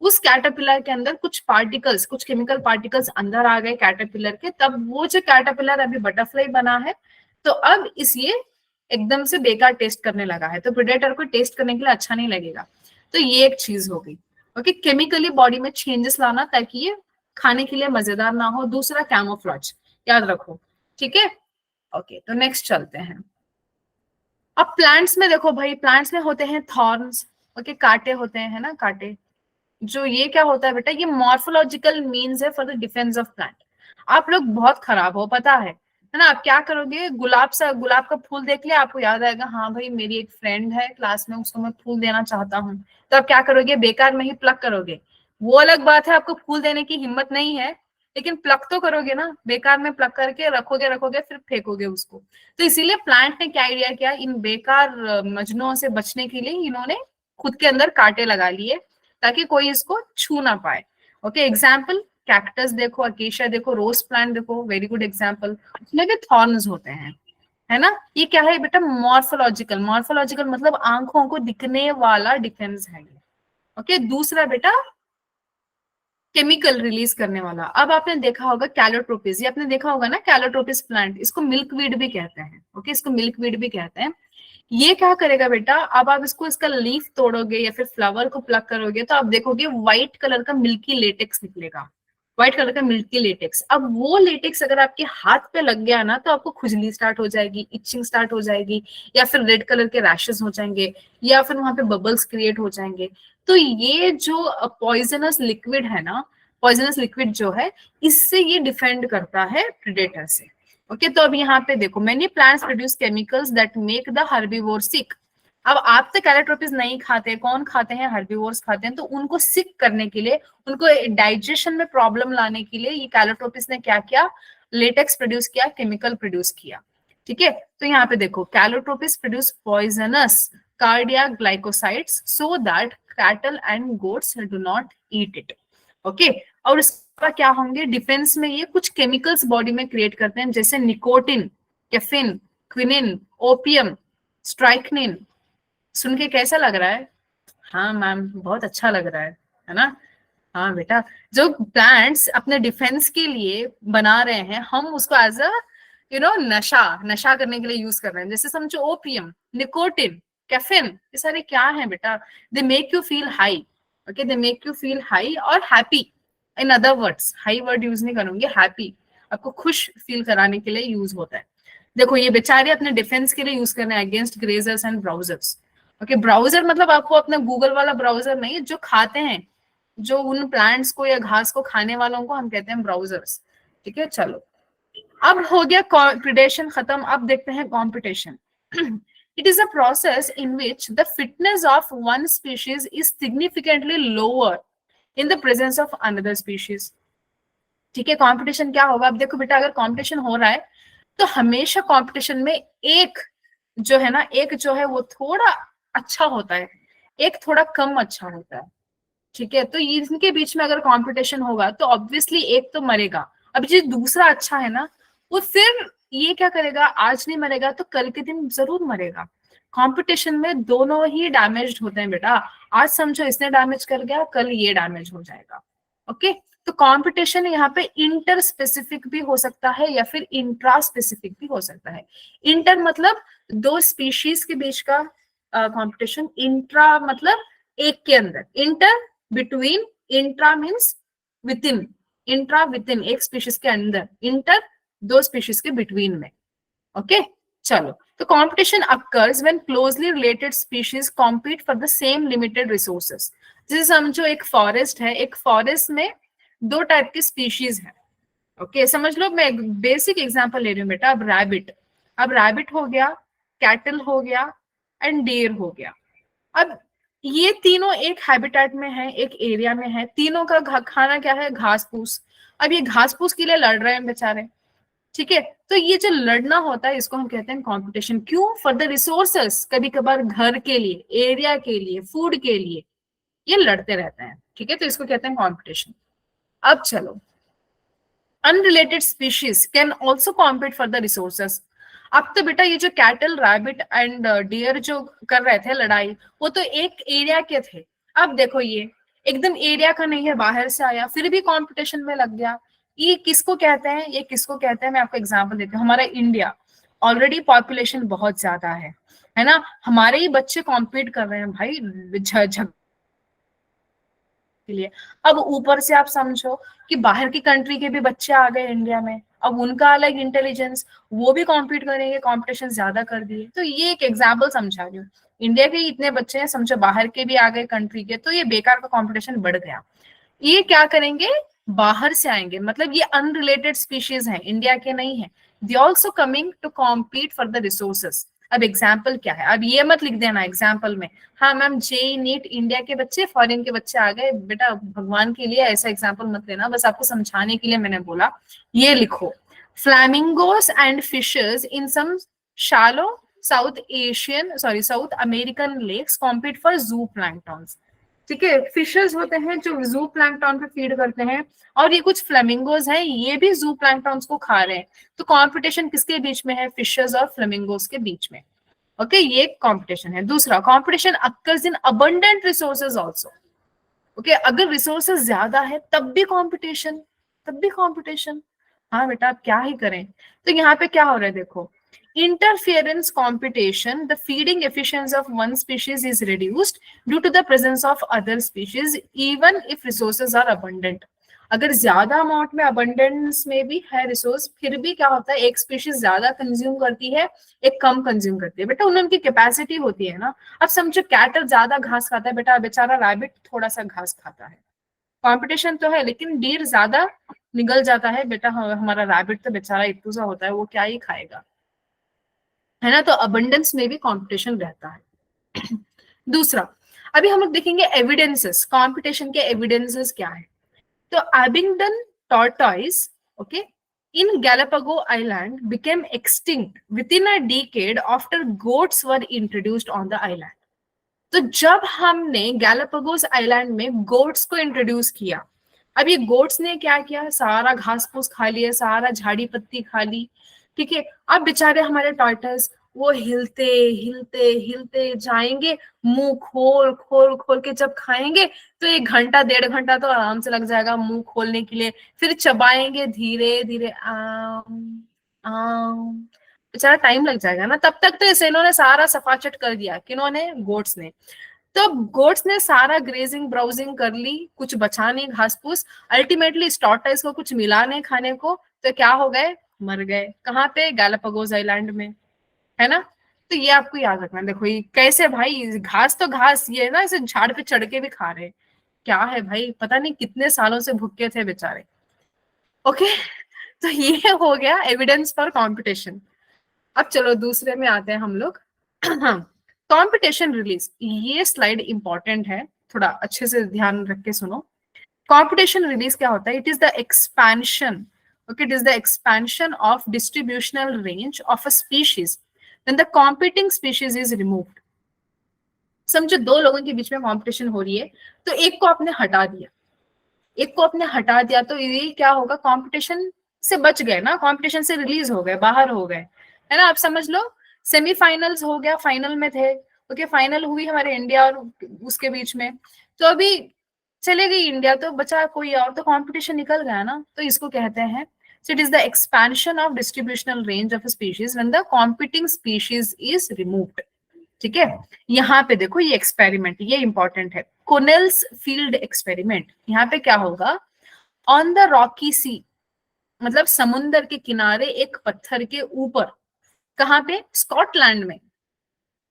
उस कैटरपिलर के अंदर कुछ पार्टिकल्स, कुछ केमिकल पार्टिकल्स अंदर आ गए कैटरपिलर के, तब वो जो कैटरपिलर अभी बटरफ्लाई बना है, तो अब इस ये एकदम से बेकार टेस्ट करने लगा है, तो प्रेडेटर को टेस्ट करने के लिए अच्छा नहीं लगेगा। तो ये एक चीज हो गई। ओके, केमिकली बॉडी में चेंजेस लाना ताकि ये खाने के लिए मजेदार ना हो। दूसरा कैमोफ्लेज, याद रखो, ठीक है। ओके, तो नेक्स्ट चलते हैं। अब प्लांट्स में देखो भाई, प्लांट्स में होते हैं थॉर्न्स, ओके, कांटे होते हैं ना, कांटे। जो ये क्या होता है बेटा, ये मॉर्फोलॉजिकल मीन्स है for the defence of plant. आप लोग बहुत खराब हो, पता है ना, आप क्या करोगे, गुलाब का फूल देख लिया, आपको याद आएगा हाँ भाई मेरी एक फ्रेंड है क्लास में, उसको मैं फूल देना चाहता हूँ, तो आप क्या करोगे, बेकार में ही प्लक करोगे। वो अलग बात है आपको फूल देने की हिम्मत नहीं है, लेकिन प्लक तो करोगे ना, बेकार में प्लक करके रखोगे रखोगे फिर फेंकोगे उसको। तो इसीलिए प्लांट ने क्या आइडिया किया, इन बेकार मजनुओं से बचने के लिए इन्होंने खुद के अंदर कांटे लगा लिए ताकि कोई इसको छू ना पाए। ओके, एग्जाम्पल कैक्टस देखो, अकेशिया देखो, रोज प्लांट देखो, वेरी गुड एग्जाम्पल, उसमें भी थॉर्न्स होते हैं, है ना। ये क्या है बेटा, मॉर्फोलॉजिकल, मॉर्फोलॉजिकल मतलब आंखों को दिखने वाला डिफेंस है ये। ओके, दूसरा बेटा केमिकल रिलीज करने वाला। अब आपने देखा होगा कैलोट्रोपिस, ये आपने देखा होगा ना कैलोट्रोपिस प्लांट, इसको मिल्कवीड भी कहते हैं। ओके, इसको मिल्कवीड भी कहते हैं। ये क्या करेगा बेटा, अब आप इसको, इसका लीफ तोड़ोगे या फिर फ्लावर को प्लग करोगे तो आप देखोगे व्हाइट कलर का मिल्की लेटेक्स निकलेगा, व्हाइट कलर का मिल्की लेटेक्स। अब वो लेटेक्स अगर आपके हाथ पे लग गया ना तो आपको खुजली स्टार्ट हो जाएगी, इचिंग स्टार्ट हो जाएगी, या फिर रेड कलर के रैशेस हो जाएंगे, या फिर वहां पे बबल्स क्रिएट हो जाएंगे। तो ये जो पॉइजनस लिक्विड है ना, पॉइजनस लिक्विड जो है, इससे ये डिफेंड करता है प्रेडेटर से। ओके, तो अब यहाँ पे देखो, many plants produce chemicals that make the herbivore sick. अब आप तो कैलोट्रोपिस नहीं खाते, कौन खाते हैं, हर्बीवोर्स खाते हैं, तो उनको सिक करने के लिए, उनको डाइजेशन में प्रॉब्लम लाने के लिए ये कैलोट्रोपिस ने क्या किया, लेटेक्स प्रोड्यूस किया, केमिकल प्रोड्यूस किया। ठीक है, तो यहाँ पे देखो Calotropis produce poisonous cardiac glycosides so that cattle and goats do not eat it. Okay, और इसका क्या होंगे, डिफेंस में ये कुछ केमिकल्स बॉडी में क्रिएट करते हैं, जैसे निकोटिन, कैफीन, क्विनिन, ओपियम, स्ट्राइकनिन। सुन के कैसा लग रहा है? हाँ मैम, बहुत अच्छा लग रहा है ना। हाँ बेटा, जो प्लांट्स अपने डिफेंस के लिए बना रहे हैं, हम उसको एज अ नशा, नशा करने के लिए यूज कर रहे हैं। जैसे समझो ओपियम, निकोटिन, कैफीन, ये सारे क्या है बेटा, they make you feel high. Okay, they make you feel high और happy. In other words, high word use नहीं करूंगी, हैप्पी, आपको खुश फील कराने के लिए यूज होता है। देखो ये बेचारे अपने डिफेंस के लिए यूज कर रहे हैं against grazers and browsers. Okay, browser मतलब आपको अपना गूगल वाला ब्राउजर नहीं, जो खाते हैं, जो उन प्लांट्स को या घास को खाने वालों को हम कहते हैं ब्राउजर्स। ठीक है, चलो अब हो गया प्रिडेशन खत्म, अब देखते हैं competition. It is a process in which the fitness of one species is significantly lower in the presence of another species. ठीक है, कंपटीशन क्या होगा, अब देखो बेटा, अगर कंपटीशन हो रहा है तो हमेशा कंपटीशन में एक जो है ना, एक जो है वो थोड़ा अच्छा होता है, एक थोड़ा कम अच्छा होता है। ठीक है, तो इनके बीच में अगर कंपटीशन होगा तो ऑब्वियसली एक तो मरेगा। अब जो दूसरा अच्छा है ना, वो फिर ये क्या करेगा, आज नहीं मरेगा तो कल के दिन जरूर मरेगा। कंपटीशन में दोनों ही डैमेज होते हैं बेटा, आज समझो इसने डैमेज कर गया, कल ये डैमेज हो जाएगा। ओके, तो कंपटीशन यहाँ पे इंटर स्पेसिफिक भी हो सकता है या फिर इंट्रा स्पेसिफिक भी हो सकता है। इंटर मतलब दो स्पीशीज के बीच का कंपटीशन, इंट्रा मतलब एक के अंदर, inter between, intra means with in, intra with in एक स्पीशीज के अंदर, इंटर दो स्पीशीज के बिटवीन में। ओके, चलो, तो competition occurs when closely related species compete for the same limited resources. जैसे समझो एक फॉरेस्ट है, एक फॉरेस्ट में दो टाइप की स्पीशीज है। ओके समझ लो, मैं बेसिक एग्जांपल ले रही हूँ बेटा। अब रैबिट हो गया, कैटल हो गया एंड डेयर हो गया। अब ये तीनों एक हैबिटेट में है, एक एरिया में है, तीनों का खाना क्या है, घास फूस। अब ये घास फूस के लिए लड़ रहे हैं बेचारे, ठीक है। तो ये जो लड़ना होता है इसको हम कहते हैं कंपटीशन। क्यों? फॉर द रिसोर्सेस, कभी कभार घर के लिए, एरिया के लिए, फूड के लिए ये लड़ते रहते हैं, ठीक है। तो इसको कहते हैं कंपटीशन। अब चलो, unrelated species can also compete for the resources. अब तो बेटा ये जो कैटल, रैबिट एंड डियर जो कर रहे थे लड़ाई, वो तो एक एरिया के थे। अब देखो ये एकदम एरिया का नहीं है, बाहर से आया, फिर भी कंपटीशन में लग गया। ये किसको कहते हैं, ये किसको कहते हैं? मैं आपको एग्जांपल देती हूँ। हमारा इंडिया ऑलरेडी पॉपुलेशन बहुत ज्यादा है ना। हमारे ही बच्चे कॉम्पीट कर रहे हैं भाई के लिए। अब ऊपर से आप समझो कि बाहर की कंट्री के भी बच्चे आ गए इंडिया में, अब उनका अलग इंटेलिजेंस, वो भी कॉम्पीट करेंगे, कंपटीशन ज्यादा कर दिए। तो ये एक एग्जाम्पल समझा रही हूँ। इंडिया के इतने बच्चे हैं, समझो बाहर के भी आ गए कंट्री के, तो ये बेकार का कंपटीशन बढ़ गया। ये क्या करेंगे, बाहर से आएंगे, मतलब ये अनरिलेटेड स्पीशीज हैं, इंडिया के नहीं है। They also coming to compete for the resources. अब एग्जाम्पल क्या है, अब ये मत लिख देना एग्जाम्पल में, हाँ मैम जेई नीट इंडिया के बच्चे, फॉरेन के बच्चे आ गए। बेटा भगवान के लिए ऐसा एग्जाम्पल मत लेना, बस आपको समझाने के लिए मैंने बोला। ये लिखो, flamingos and fishes in some shallow South American lakes compete for zooplanktons. ठीक है, फिशेस होते हैं जो जू प्लैंक्टन पे फीड करते हैं, और ये कुछ फ्लेमिंगोज हैं, ये भी जू प्लैंक्टन्स को खा रहे हैं। तो कंपटीशन किसके बीच में है, फिशेस और फ्लेमिंगोज के बीच में। ओके ये कंपटीशन है। दूसरा, competition occurs in abundant resources also. Okay अगर रिसोर्सेज ज्यादा है तब भी कंपटीशन, तब भी कंपटीशन। हाँ बेटा आप क्या ही करें। तो यहाँ पे क्या हो रहा है देखो, interference competition, the feeding efficiency of one species is reduced due to the presence of other species even if resources are abundant। अगर ज्यादा अमाउंट में, अबंडेंस में भी है रिसोर्स, फिर भी क्या होता है, एक स्पीशीज ज्यादा कंज्यूम करती है, एक कम कंज्यूम करती है। बेटा उनकी कैपेसिटी होती है ना। अब समझो कैटल ज्यादा घास खाता है बेटा, बेचारा रैबिट थोड़ा सा घास खाता है। कंपटीशन तो है, लेकिन डीर ज्यादा निगल जाता है बेटा, हमारा रैबिट तो बेचारा इतना सा होता है, वो क्या ही खाएगा, है ना। तो अबंडेंस में भी कंपटीशन रहता है। दूसरा, अभी हम लोग देखेंगे एविडेंसेस, कंपटीशन के एविडेंसेस क्या है। तो Abingdon tortoise, okay, in Galapago island became extinct within a decade after goats were introduced on the island. तो जब हमने गैलापागोस आइलैंड में गोट्स को इंट्रोड्यूस किया, अब ये गोट्स ने क्या किया, सारा घास फूस खा लिया, सारा झाड़ी पत्ती खा ली, ठीक है। अब बेचारे हमारे टॉर्टस वो हिलते हिलते हिलते जाएंगे, मुंह खोल खोल खोल के जब खाएंगे तो 1 घंटा 1.5 घंटा तो आराम से लग जाएगा मुंह खोलने के लिए, फिर चबाएंगे धीरे धीरे, आम आम, बेचारा टाइम लग जाएगा ना। तब तक तो इसे इन्होंने सारा सफाचट कर दिया, किन्होंने, गोट्स ने। तो गोट्स ने सारा ग्रेजिंग ब्राउजिंग कर ली, कुछ बचा नहीं घास फूस। अल्टीमेटली टॉर्टोइस को कुछ मिला नहीं खाने को, तो क्या हो गए, मर गए। कहाँ पे, गैलापागोस आइलैंड में, है ना। तो ये आपको याद रखना। देखो ये कैसे भाई, घास तो घास, ये ना इसे झाड़ पे चढ़ के भी खा रहे, क्या है भाई, पता नहीं कितने सालों से भूखे थे बेचारे। ओके तो ये हो गया एविडेंस फॉर कंपटीशन। अब चलो दूसरे में आते हैं हम लोग। कंपटीशन रिलीज, ये स्लाइड इंपॉर्टेंट है, थोड़ा अच्छे से ध्यान रख के सुनो। कंपटीशन रिलीज क्या होता है, it is the expansion, okay, it is the expansion of distributional range of a species when the competing species is removed। समझो दो लोगों के बीच में कंपटीशन हो रही है, तो एक को आपने हटा दिया, एक को आपने हटा दिया, तो ये क्या होगा, कंपटीशन से बच गए ना, कंपटीशन से रिलीज हो गए, बाहर हो गए, है ना। आप समझ लो सेमीफाइनल्स हो गया, फाइनल में थे, ओके, फाइनल हुई हमारे इंडिया और उसके बीच में, तो अभी चले गई इंडिया, तो बचा कोई और, तो कंपटीशन निकल गया ना। तो इसको कहते हैं, so it is the expansion of distributional range of a species when the competing species is removed। ठीक है, यहाँ पे देखो ये एक्सपेरिमेंट, ये इंपॉर्टेंट है, कोनेल्स फील्ड एक्सपेरिमेंट। यहाँ पे क्या होगा, ऑन द रॉकी सी, मतलब समुंदर के किनारे एक पत्थर के ऊपर, कहाँ पे, स्कॉटलैंड में,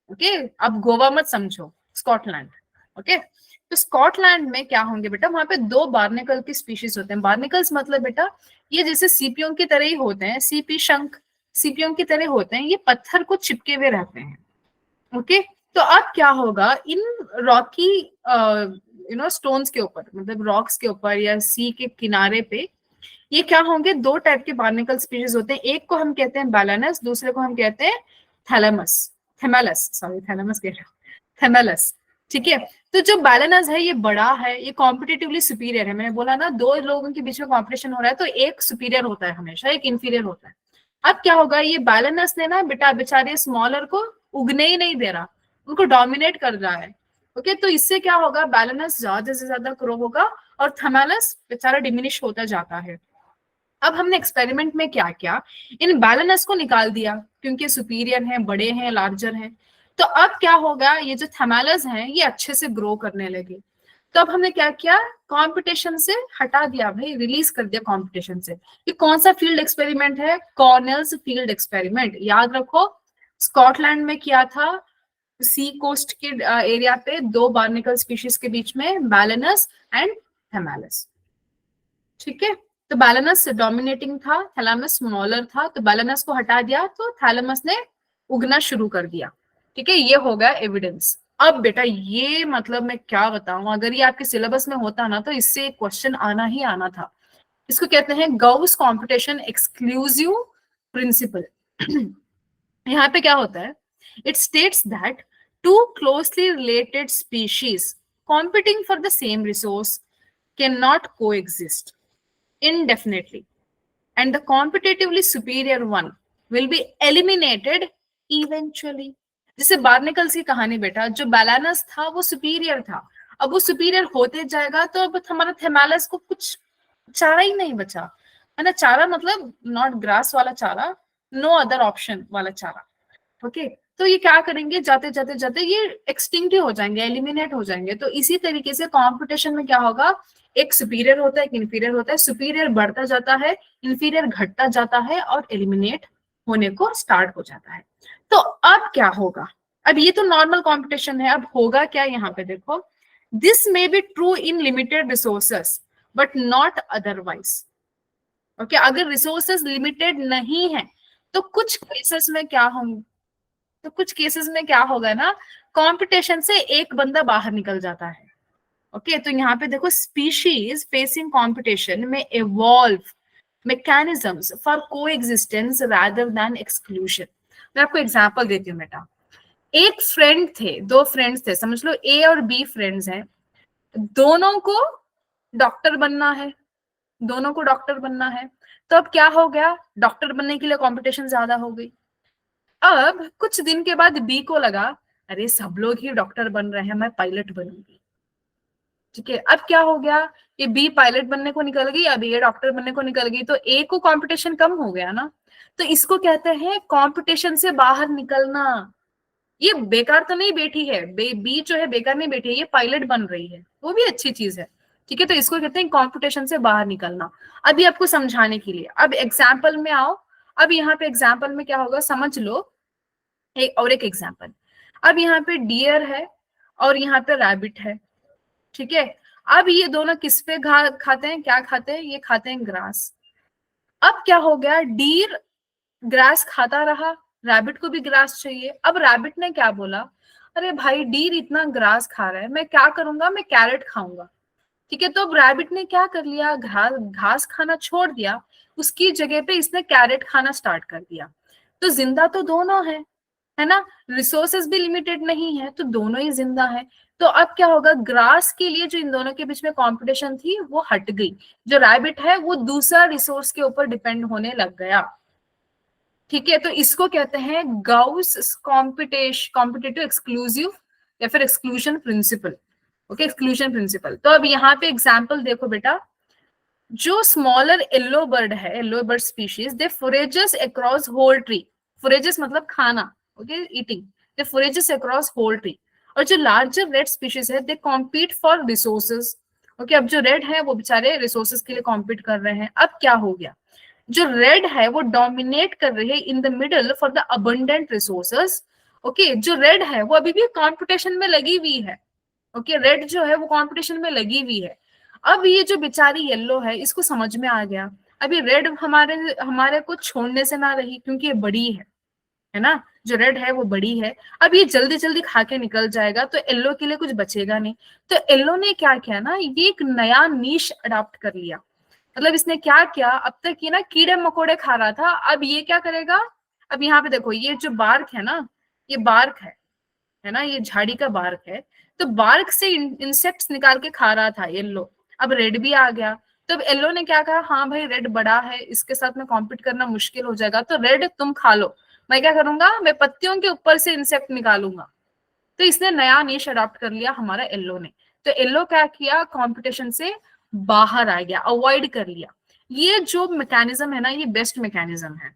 ओके। अब गोवा मत समझो, स्कॉटलैंड, ओके, तो स्कॉटलैंड में क्या होंगे बेटा, वहां पे 2 बार्निकल की स्पीशीज होते हैं। बार्निकल्स मतलब बेटा ये जैसे सीपियों की तरह ही होते हैं, सीपी शंख सीपियों की तरह होते हैं, ये पत्थर को चिपके हुए रहते हैं। ओके, तो अब क्या होगा इन रॉकी स्टोन्स के ऊपर, मतलब रॉक्स के ऊपर या सी के किनारे पे, ये क्या होंगे, 2 टाइप के बार्निकल स्पीशीज होते हैं। एक को हम कहते हैं बैलेनस, दूसरे को हम कहते हैं थैलेमस, थैमेलस, सॉरी थैलेमस कह रहा हूं, थैमेलस। ठीक है, तो जो बैलेनस है ये बड़ा है, ये कॉम्पिटिटिवली सुपीरियर है। मैंने बोला ना 2 लोगों के बीच में कॉम्पिटिशन हो रहा है तो एक सुपीरियर होता है हमेशा, एक इंफीरियर होता है। अब क्या होगा, ये बैलेनस ने ना बेटा बेचारे स्मॉलर को उगने ही नहीं दे रहा, उनको डोमिनेट कर रहा है। ओके, तो इससे क्या होगा, बैलेनस ज्यादा से ज्यादा ग्रो होगा और थैमेलस बेचारा डिमिनिश होता जाता है। अब हमने एक्सपेरिमेंट में क्या किया, इन बैलेनस को निकाल दिया क्योंकि सुपीरियर हैं, बड़े हैं, लार्जर हैं। तो अब क्या होगा, ये जो थैमेलस हैं ये अच्छे से ग्रो करने लगे। तो अब हमने क्या किया, कंपटीशन से हटा दिया भाई, रिलीज कर दिया कंपटीशन से। ये कौन सा फील्ड एक्सपेरिमेंट है, कॉर्नेल्स फील्ड एक्सपेरिमेंट, याद रखो, स्कॉटलैंड में किया था, सी कोस्ट के एरिया पे 2 बार्निकल स्पीशीज के बीच में, बैलेनस एंड थैमेलस। ठीक है, तो बैलेनस डोमिनेटिंग था, थैलेमस स्मॉलर था, तो बैलेनस को हटा दिया तो थैलेमस ने उगना शुरू कर दिया। ठीक है, ये हो गया एविडेंस। अब बेटा ये मतलब मैं क्या बताऊं, अगर ये आपके सिलेबस में होता ना तो इससे क्वेश्चन आना ही आना था। इसको कहते हैं गाउस कॉम्पिटिशन एक्सक्लूसिव प्रिंसिपल। यहाँ पे क्या होता है, it states that two closely related species competing for the same resource cannot coexist indefinitely, and the competitively superior one will be eliminated eventually. जैसे बार्निकल्स की कहानी बेटा, जो बैलेनस था वो सुपीरियर था, अब वो सुपीरियर होते जाएगा तो अब हमारा थैमेलस को कुछ चारा ही नहीं बचा, है ना, चारा मतलब नॉट ग्रास वाला चारा, नो अदर ऑप्शन वाला चारा। ओके, तो ये क्या करेंगे, जाते जाते जाते ये एक्सटिंक्ट ही हो जाएंगे, एलिमिनेट हो जाएंगे। तो इसी तरीके से कंपटीशन में क्या होगा, एक सुपीरियर होता है, एक इंफीरियर होता है, सुपीरियर बढ़ता जाता है, इंफीरियर घटता जाता है और एलिमिनेट होने को स्टार्ट हो जाता है। तो अब क्या होगा, अब ये तो नॉर्मल कंपटीशन है, अब होगा क्या, यहाँ पे देखो, this may be true in limited resources but not otherwise. Okay, अगर रिसोर्सेस लिमिटेड नहीं है तो कुछ केसेस में क्या होंगे, तो कुछ केसेस में क्या होगा ना, कंपटीशन से एक बंदा बाहर निकल जाता है। ओके, तो यहाँ पे देखो, स्पीशीज फेसिंग कंपटीशन में evolve mechanisms for coexistence rather than exclusion. मैं आपको एग्जांपल देती हूँ बेटा, एक फ्रेंड थे, 2 फ्रेंड्स थे, समझ लो ए और बी फ्रेंड्स हैं, दोनों को डॉक्टर बनना है, दोनों को डॉक्टर बनना है। तो अब क्या हो गया, डॉक्टर बनने के लिए कंपटीशन ज्यादा हो गई। अब कुछ दिन के बाद बी को लगा, अरे सब लोग ही डॉक्टर बन रहे हैं, मैं पायलट बनूंगी। ठीक है, अब क्या हो गया, ये बी पायलट बनने को निकल गई, अब ये डॉक्टर बनने को निकल गई, तो ए को कंपटीशन कम हो गया ना। तो इसको कहते हैं कंपटीशन से बाहर निकलना। ये बेकार तो नहीं बैठी है, बी जो है बेकार नहीं बैठी है, ये पायलट बन रही है, वो भी अच्छी चीज है। ठीक है, तो इसको कहते हैं कंपटीशन से बाहर निकलना। अभी आपको समझाने के लिए अब एग्जाम्पल में आओ। अब यहाँ पे एग्जाम्पल में क्या होगा समझ लो, एक एग्जाम्पल, अब यहाँ पे डियर है और यहाँ पे रैबिट है। ठीक है, अब ये दोनों किस पे खाते हैं, क्या खाते हैं, ये खाते हैं ग्रास। अब क्या हो गया, डियर ग्रास खाता रहा, रैबिट को भी ग्रास चाहिए। अब रैबिट ने क्या बोला, अरे भाई डियर इतना ग्रास खा रहा है, मैं क्या करूंगा, मैं कैरेट खाऊंगा। ठीक है, तो अब रैबिट ने क्या कर लिया, घास खाना छोड़ दिया, उसकी जगह पे इसने कैरेट खाना स्टार्ट कर दिया। तो जिंदा तो दोनों है ना, रिसोर्सेस भी लिमिटेड नहीं है, तो दोनों ही जिंदा है। तो अब क्या होगा, ग्रास के लिए जो इन दोनों के बीच में कंपटीशन थी वो हट गई, जो रैबिट है वो दूसरा रिसोर्स के ऊपर डिपेंड होने लग गया। ठीक है, तो इसको कहते हैं गाउस कॉम्पिटेटिव एक्सक्लूसिव या फिर exclusion principle. Okay, exclusion principle. तो अब यहाँ पे एग्जाम्पल देखो बेटा, जो स्मॉलर येलो बर्ड है, येलो बर्ड स्पीशीज, दे फोरेजेस अक्रॉस होल ट्री, फोरेजेस मतलब खाना, ओके ईटिंग, दे फोरेजेस अक्रॉस होल ट्री। और जो लार्जर रेड स्पीशीज है, दे कॉम्पीट फॉर रिसोर्सेज। ओके, अब जो रेड है वो बेचारे रिसोर्सेज के लिए कॉम्पीट कर रहे हैं। अब क्या हो गया, जो रेड है वो डोमिनेट कर रही है in the middle for the abundant resources. Okay, जो रेड है वो अभी भी कॉम्पिटिशन में लगी हुई है। ओके, रेड जो है वो कंपटीशन में लगी हुई है। अब ये जो बेचारी येलो है इसको समझ में आ गया, अभी रेड हमारे हमारे को छोड़ने से ना रही क्योंकि ये बड़ी है ना, जो रेड है वो बड़ी है। अब ये जल्दी जल्दी खा के निकल जाएगा तो येलो के लिए कुछ बचेगा नहीं। तो येलो ने क्या किया ना, ये एक नया नीश अडॉप्ट कर लिया। मतलब इसने क्या किया, अब तक ये ना कीड़े मकोड़े खा रहा था, अब ये क्या करेगा, अब यहाँ पे देखो ये जो बार्क है ना, ये बार्क है ना, ये झाड़ी का बार्क है। तो बार्क से इंसेक्ट्स निकाल के खा रहा था येलो। अब रेड भी आ गया, तो अब येलो ने क्या कहा, हाँ भाई रेड बड़ा है, इसके साथ में कॉम्पीट करना मुश्किल हो जाएगा, तो रेड तुम खा लो, मैं क्या करूंगा, मैं पत्तियों के ऊपर से इंसेक्ट निकालूंगा। तो इसने नया निश अडॉप्ट कर लिया हमारा येलो ने। तो येलो क्या किया, कंपटीशन से बाहर आ गया, अवॉइड कर लिया। ये जो मैकेनिज्म है ना, ये बेस्ट मैकेनिज्म है।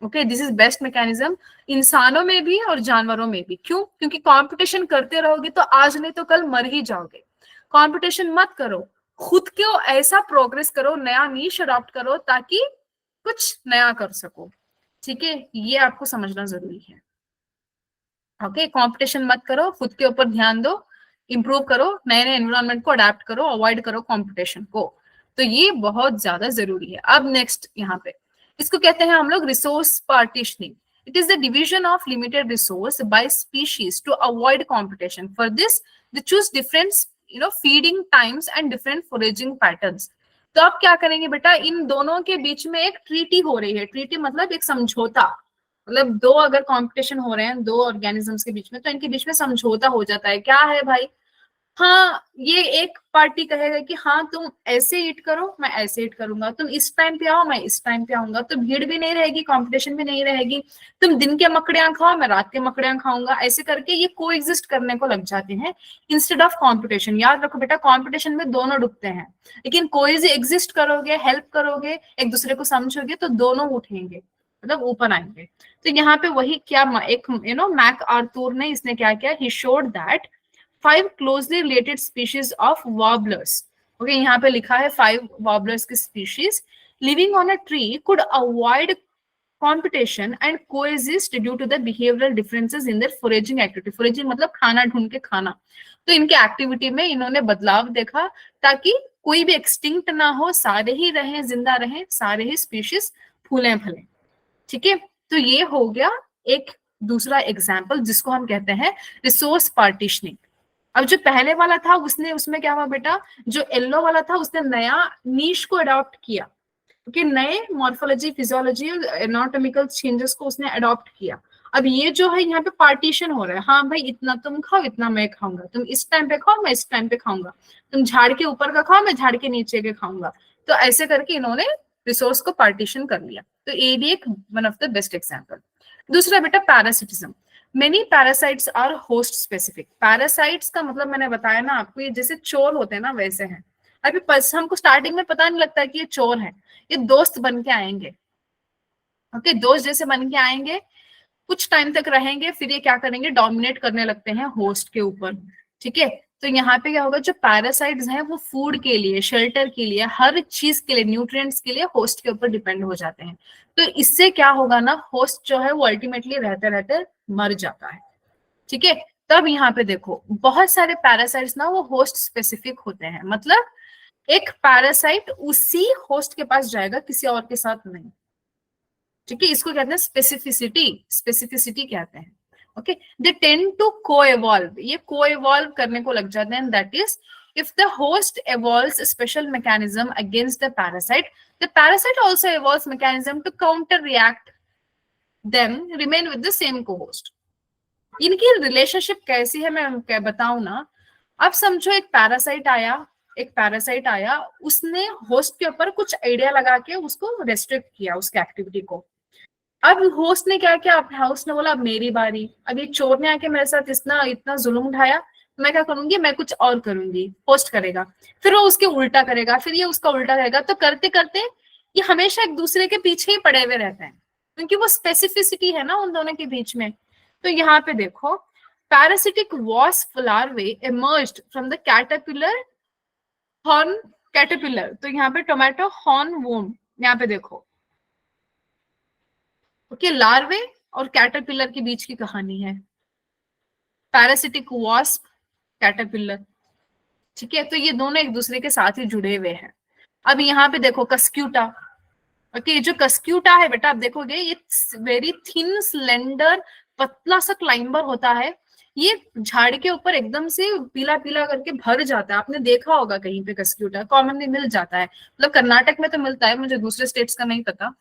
Okay, this is best mechanism, इंसानों में भी और जानवरों में भी। क्यों? क्योंकि कंपटीशन करते रहोगे तो आज नहीं तो कल मर ही जाओगे। कंपटीशन मत करो, खुद को ऐसा प्रोग्रेस करो, नया नीश अडॉप्ट करो ताकि कुछ नया कर सको। ठीक है, ये आपको समझना जरूरी है। ओके, कंपटीशन मत करो, खुद के ऊपर ध्यान दो, इंप्रूव करो, नए नए एनवायरनमेंट को अडेप्ट करो, अवॉइड करो कंपटीशन को। तो ये बहुत ज्यादा जरूरी है। अब नेक्स्ट यहाँ पे इसको कहते हैं हम लोग resource partitioning. It is the division of limited resource by species to avoid competition. For this they choose different feeding times and different foraging patterns. तो आप क्या करेंगे बेटा, इन दोनों के बीच में एक ट्रीटी हो रही है। ट्रीटी मतलब एक समझौता, मतलब दो अगर कंपटीशन हो रहे हैं दो ऑर्गेनिजम्स के बीच में, तो इनके बीच में समझौता हो जाता है। क्या है भाई, हाँ ये एक पार्टी कहेगा कि हाँ तुम ऐसे ईट करो, मैं ऐसे ईट करूंगा, तुम इस टाइम पे आओ, मैं इस टाइम पे आऊंगा, तो भीड़ भी नहीं रहेगी, कंपटीशन भी नहीं रहेगी। तुम दिन के मकड़ियां खाओ, मैं रात के मकड़ियां खाऊंगा, ऐसे करके ये को एग्जिस्ट करने को लग जाते हैं इंस्टेड ऑफ कंपटीशन। याद रखो बेटा, कंपटीशन में दोनों डूबते हैं, लेकिन कोई एग्जिस्ट करोगे, हेल्प करोगे, एक दूसरे को समझोगे, तो दोनों उठेंगे, मतलब ऊपर आएंगे। तो यहाँ पे वही क्या, एक मैक आर्थर ने इसने क्या किया, he showed that 5 closely related species of warblers. Okay, यहाँ पे लिखा है 5 warblers की species living on a tree could avoid competition and coexist due to the behavioral differences in their foraging activity. foraging मतलब खाना ढूंढ के खाना। तो इनके एक्टिविटी में इन्होंने बदलाव देखा ताकि कोई भी एक्सटिंक्ट ना हो, सारे ही रहें, जिंदा रहें, सारे ही स्पीशीज फूले फले। ठीक है, तो ये हो गया एक दूसरा एग्जाम्पल जिसको हम कहते हैं रिसोर्स पार्टीशनिंग। अब जो पहले वाला था उसने, उसमें क्या हुआ बेटा, जो येलो वाला था उसने नया नीश को अडॉप्ट किया, क्योंकि नए मॉर्फोलॉजी, फिजियोलॉजी, एनाटॉमिकल चेंजेस को उसने अडॉप्ट किया। अब ये जो है यहाँ पे पार्टीशन हो रहा है, हाँ भाई इतना तुम खाओ, इतना मैं खाऊंगा, तुम इस टाइम पे खाओ, मैं इस टाइम पे खाऊंगा, तुम झाड़ के ऊपर का खाओ, मैं झाड़ के नीचे के खाऊंगा। तो ऐसे करके इन्होंने रिसोर्स को पार्टीशन कर लिया। तो ये भी एक one of the best example. दूसरा बेटा parasitism. Many parasites are host specific. Parasites का मतलब मैंने बताया ना आपको, ये जैसे चोर होते हैं ना वैसे हैं। अभी हमको स्टार्टिंग में पता नहीं लगता कि ये चोर है, ये दोस्त बन के आएंगे। ओके, दोस्त जैसे बन के आएंगे, कुछ टाइम तक रहेंगे, फिर ये क्या करेंगे, डोमिनेट करने लगते हैं होस्ट के ऊपर। ठीक है, तो यहाँ पे क्या होगा, जो पैरासाइट्स हैं वो फूड के लिए, शेल्टर के लिए, हर चीज के लिए, न्यूट्रिएंट्स के लिए होस्ट के ऊपर डिपेंड हो जाते हैं। तो इससे क्या होगा ना, होस्ट जो है वो अल्टीमेटली रहते रहते मर जाता है। ठीक है, तब यहाँ पे देखो बहुत सारे पैरासाइट्स ना वो होस्ट स्पेसिफिक होते हैं, मतलब एक पैरासाइट उसी होस्ट के पास जाएगा, किसी और के साथ नहीं। ठीक है, इसको कहते हैं स्पेसिफिसिटी, स्पेसिफिसिटी कहते हैं। ओके, दे टेंड टू को एवॉल्व, ये को एवॉल्व करने को लग जाते हैं। That is if the host evolves a special mechanism against the parasite also evolves mechanism to counter react them remain with the same co-host. इनकी रिलेशनशिप कैसी है मैं क्या बताऊं ना। अब समझो एक पैरासाइट आया, उसने होस्ट के ऊपर कुछ आइडिया लगा के उसको रेस्ट्रिक्ट किया, उसके एक्टिविटी को। अब होस्ट ने क्या किया, होस्ट ने बोला अब मेरी बारी, अब ये चोर ने आके मेरे साथ इतना इतना जुल्म उठाया, मैं क्या करूंगी, मैं कुछ और करूंगी। होस्ट करेगा, फिर वो उसके उल्टा करेगा, फिर ये उसका उल्टा करेगा, तो करते करते ये हमेशा एक दूसरे के पीछे ही पड़े हुए रहते हैं, क्योंकि वो स्पेसिफिसिटी है ना उन दोनों के बीच में। तो यहाँ पे देखो, parasitic wasp larvae emerged from the caterpillar horn caterpillar। तो यहाँ पे टोमेटो हॉर्न वूम, यहाँ पे देखो, ओके, लार्वे और कैटरपिलर के बीच की कहानी है। Parasitic wasp caterpillar. ठीक है, तो ये दोनों एक दूसरे के साथ ही जुड़े हुए हैं। अब यहाँ पे देखो कस्क्यूटा। ओके, जो कस्क्यूटा है बेटा, आप देखोगे ये वेरी थिन स्लेंडर पतला सा क्लाइंबर होता है। ये झाड़ के ऊपर एकदम से पीला पीला करके भर जाता है, आपने देखा होगा कहीं पे कस्क्यूटा कॉमनली मिल जाता है, मतलब कर्नाटक में तो मिलता है, मुझे दूसरे स्टेट्स का नहीं पता।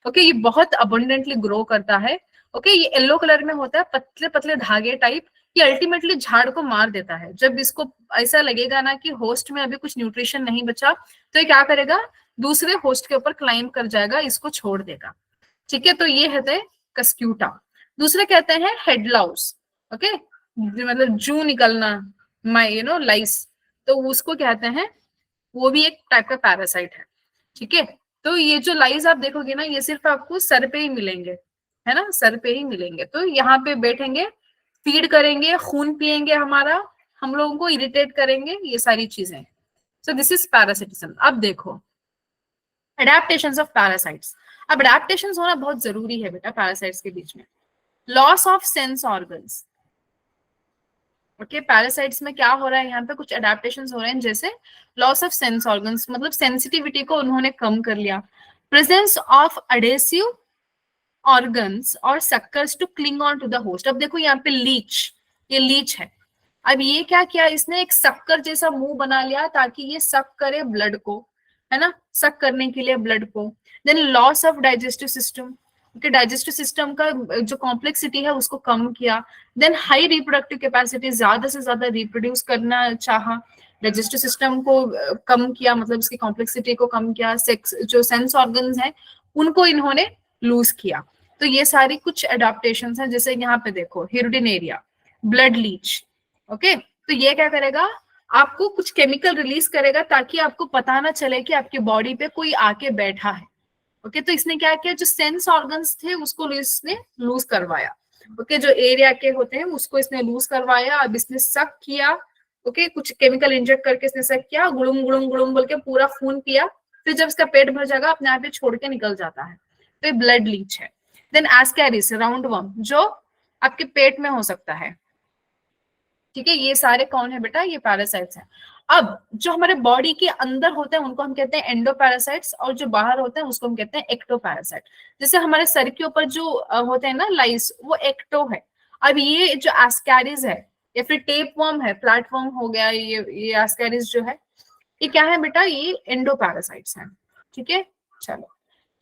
ओके, ये बहुत अबंडेंटली ग्रो करता है। ओके, ये येलो कलर में होता है, पतले पतले धागे टाइप। ये अल्टीमेटली झाड़ को मार देता है। जब इसको ऐसा लगेगा ना कि होस्ट में अभी कुछ न्यूट्रिशन नहीं बचा, तो ये क्या करेगा, दूसरे होस्ट के ऊपर क्लाइंब कर जाएगा, इसको छोड़ देगा। ठीक है, तो ये है कस्क्यूटा। दूसरे कहते हैं हेडलाउस। ओके, मतलब जू निकलना, माई लाइस, तो उसको कहते हैं, वो भी एक टाइप का पैरासाइट है। ठीक है, तो ये जो लाइज आप देखोगे ना, ये सिर्फ आपको सर पे ही मिलेंगे, है ना, सर पे ही मिलेंगे। तो यहाँ पे बैठेंगे, फीड करेंगे, खून पिएंगे हमारा, हम लोगों को इरिटेट करेंगे, ये सारी चीजें। So this is parasitism. अब देखो अडेप्टेशंस ऑफ पैरासाइट्स। अब अडेप्टेशंस होना बहुत जरूरी है बेटा पैरासाइट्स के बीच में। Loss of sense organs. Okay, parasites में क्या हो रहा है, यहाँ पे कुछ अडेप्टेशंस हो रहे हैं, जैसे लॉस ऑफ सेंस ऑर्गन्स, मतलब सेंसिटिविटी को उन्होंने कम कर लिया। प्रेजेंस ऑफ अडेसिव ऑर्गन्स और suckers to cling on to the host. अब देखो यहाँ पे लीच, ये लीच है। अब ये क्या किया, इसने एक शक्कर जैसा मुंह बना लिया ताकि ये सक करे ब्लड को, है ना, सक करने के लिए ब्लड को। Then loss of digestive system, कि डाइजेस्टिव सिस्टम का जो कॉम्प्लेक्सिटी है उसको कम किया। देन हाई रिप्रोडक्टिव कैपेसिटी, ज्यादा से ज्यादा रिप्रोड्यूस करना चाहा, डाइजेस्टिव सिस्टम को कम किया, मतलब इसकी कॉम्प्लेक्सिटी को कम किया। सेक्स जो सेंस ऑर्गन्स हैं उनको इन्होंने लूज किया। तो ये सारी कुछ एडाप्टेशन हैं, जैसे यहाँ पे देखो हिरुडिनेरिया, ब्लड लीच। ओके, तो ये क्या करेगा, आपको कुछ केमिकल रिलीज करेगा ताकि आपको पता ना चले कि आपकी बॉडी पे कोई आके बैठा है। ओके, तो इसने क्या किया, जो सेंस ऑर्गन्स थे उसको इसने लूज करवाया। ओके, जो एरिया के होते हैं उसको इसने लूज करवाया। अब इसने सक किया, ओके, कुछ केमिकल इंजेक्ट करके इसने सक किया, गुड़ुम गुड़ुम गुड़ुम बोल के पूरा खून पिया। फिर जब इसका पेट भर जाएगा अपने आप ही छोड़ के निकल जाता है। तो ये ब्लड लीच है। देन एस्कैरिस, राउंड वर्म, जो आपके पेट में हो सकता है। ठीक है, ये सारे कौन है बेटा, ये पैरासाइट्स हैं। अब जो हमारे बॉडी के अंदर होते हैं उनको हम कहते हैं एंडोपैरासाइट्स, और जो बाहर होते हैं उसको हम कहते हैं एक्टोपैरासाइट। जैसे हमारे सर के ऊपर जो होते हैं ना लाइस, वो एक्टो है। अब ये जो एस्कैरिस है या फिर टेप वर्म है, प्लेटफॉर्म हो गया, ये एस्कैरिस जो है, ये क्या है बेटा, ये एंडोपैरासाइट्स हैं। ठीक है, चलो,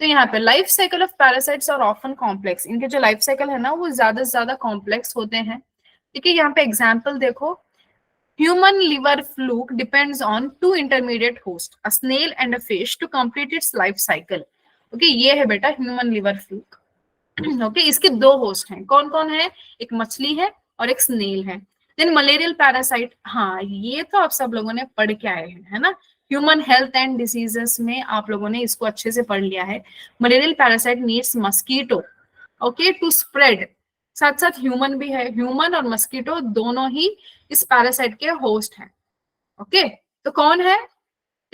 तो यहाँ पे लाइफ साइकिल ऑफ पैरासाइट्स और ऑफन कॉम्प्लेक्स, इनके जो लाइफ साइकिल है ना वो ज्यादा से ज्यादा कॉम्प्लेक्स होते हैं। ठीक है, यहाँ पे एग्जाम्पल देखो, human liver fluke depends on two intermediate host, a snail and a fish, to complete its life cycle. Okay, ये है बेटा ह्यूमन लिवर फ्लूक। ओके, इसके दो होस्ट हैं, कौन कौन है, एक मछली है और एक स्नेल है। देन मलेरियल पैरासाइट, हाँ ये तो आप सब लोगों ने पढ़ के आए हैं, है ना, ह्यूमन हेल्थ एंड डिसीजेस में आप लोगों ने इसको अच्छे से पढ़ लिया है। Malarial parasite needs mosquito, okay, to spread. साथ साथ ह्यूमन भी है, ह्यूमन और मस्कीटो दोनों ही इस पैरासाइट के होस्ट हैं। ओके, तो कौन है,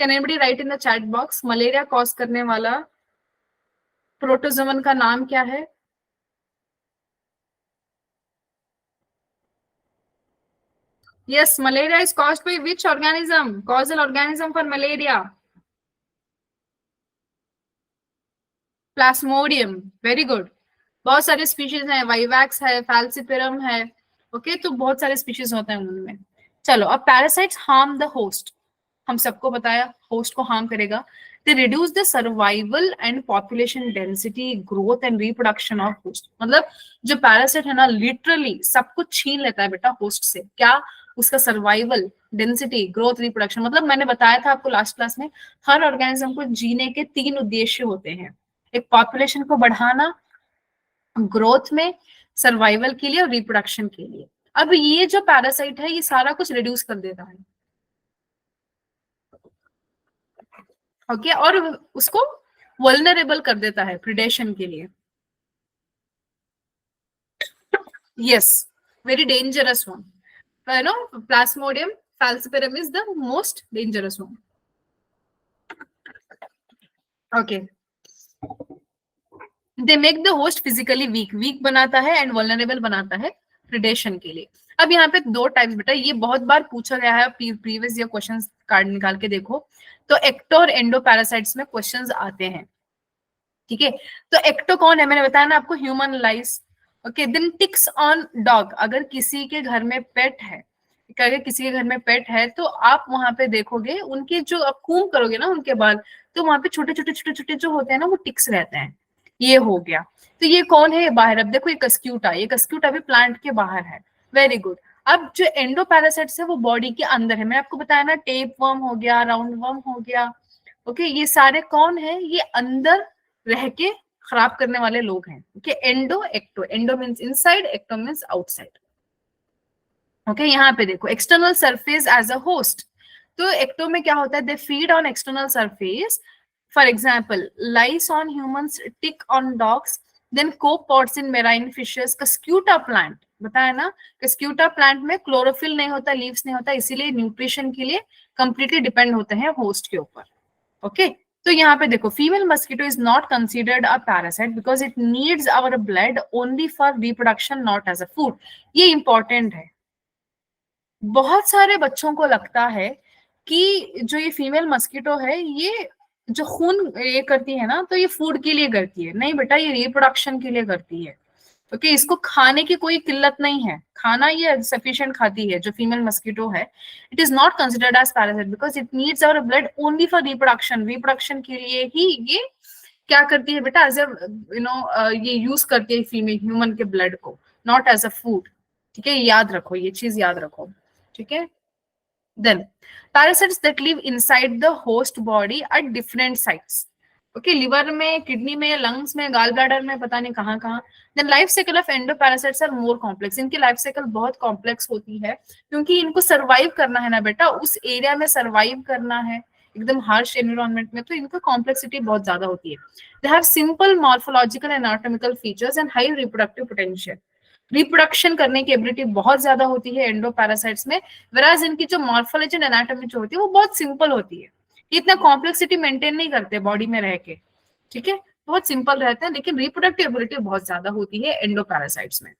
can anybody right in the chat box, malaria cause करने वाला प्रोटोजोवन का नाम क्या है। Yes, malaria is caused by which organism? Causal organism for malaria? Plasmodium. Very good. बहुत सारे स्पीशीज हैं, वाइवैक्स है, फैल्सिपेरम है। ओके, तो बहुत सारे स्पीशीज होते हैं उनमें। चलो, अब पैरासाइट्स हार्म द होस्ट, हम सबको बताया होस्ट को हार्म करेगा। They reduce the survival and population density, growth and reproduction of host. मतलब जो पैरासाइट है ना लिटरली सब कुछ छीन लेता है बेटा होस्ट से। क्या, उसका सर्वाइवल, डेंसिटी, ग्रोथ, रिप्रोडक्शन। मतलब मैंने बताया था आपको लास्ट क्लास में, हर ऑर्गेनिज्म को जीने के 3 उद्देश्य होते हैं, एक पॉपुलेशन को बढ़ाना, ग्रोथ में, सर्वाइवल के लिए और रिप्रोडक्शन के लिए। अब ये जो पैरासाइट है ये सारा कुछ रिड्यूस कर देता है। ओके, और उसको वल्नरेबल कर देता है प्रिडेशन के लिए। Yes, very dangerous one, you know, Plasmodium falciparum is the most dangerous one. Okay, they make the host physically weak, weak बनाता है एंड vulnerable बनाता है प्रिडेशन के लिए। अब यहाँ पे दो टाइप्स बेटा, ये बहुत बार पूछा गया है, प्रीवियस ईयर क्वेश्चन कार्ड निकाल के देखो तो एक्टो और एंडो पैरासाइट्स में क्वेश्चंस आते हैं, ठीक है। तो एक्टो कौन है, मैंने बताया ना आपको, human lice. Okay, then ticks on dog, अगर किसी के घर में पेट है, अगर किसी के घर में पेट है तो आप वहां पे देखोगे उनके जो आप कूम करोगे ना उनके बाल, तो वहां पे छोटे छोटे छोटे छोटे जो होते हैं ना वो टिक्स रहते हैं। ये हो गया। तो ये कौन है, ये बाहर, अब देखो ये कस्क्यूटा, ये कस्क्यूटा भी प्लांट के बाहर है। Very good. अब जो एंडो पैरासाइट्स है वो बॉडी के अंदर है, मैंने आपको बताया ना, टेप वर्म हो गया, राउंड वर्म हो गया। ओके, ये सारे कौन है, ये अंदर रह के खराब करने वाले लोग हैं। Okay, endo ecto, endo means inside, ecto means outside. Okay, यहाँ पे देखो external surface as a host, तो एक्टो में क्या होता है, they feed on external surface, for example lice on humans, tick on dogs, then copepods in marine fishes, cuscuta plant, बताया ना, कस्क्यूटा प्लांट में क्लोरोफिल नहीं होता, लीव्स नहीं होता, इसीलिए न्यूट्रिशन के लिए कंप्लीटली डिपेंड होते हैं होस्ट के ऊपर। ओके, तो यहाँ पे देखो female mosquito is not considered a parasite because it needs our blood only for reproduction, not as a food. ये इंपॉर्टेंट है, बहुत सारे बच्चों को लगता है कि जो ये फीमेल मस्किटो है ये जो खून ये करती है ना तो ये फूड के लिए करती है, नहीं बेटा, ये रिप्रोडक्शन के लिए करती है। ओके, इसको खाने की कोई किल्लत नहीं है, खाना ये सफिशिएंट खाती है जो फीमेल मस्किटो है। It is not considered as parasite because it needs our blood only for reproduction, reproduction के लिए ही ये क्या करती है बेटा, एज ये यूज करती है फीमेल ह्यूमन के ब्लड को, नॉट एज अ फूड। ठीक है, याद रखो, ये चीज याद रखो, ठीक है। Then parasites that live inside the host body at different sites. Okay, liver में, किडनी में, लंग्स में, गाल ब्लैडर में, पता नहीं कहाँ कहाँ। Then life cycle of endo parasites are more complex, इनकी लाइफ साइकिल बहुत कॉम्प्लेक्स होती है क्योंकि इनको सर्वाइव करना है ना बेटा, उस एरिया में सर्वाइव करना है एकदम हार्श एनवायरनमेंट में, तो इनका कॉम्प्लेक्सिटी बहुत ज्यादा होती है। They have simple morphological and anatomical features and high reproductive potential, reproduction करने की एबिलिटी बहुत ज्यादा होती है एंडो पैरासाइट्स में, वराज इनकी जो मॉर्फोलॉजी एंड एनाटॉमी जो होती है वो बहुत सिंपल होती है, इतना कॉम्प्लेक्सिटी मेंटेन नहीं करते बॉडी में रह के, ठीक है, बहुत सिंपल रहते हैं, लेकिन रिप्रोडक्टिव एबिलिटी बहुत ज्यादा होती है एंडो पैरासाइट्स में।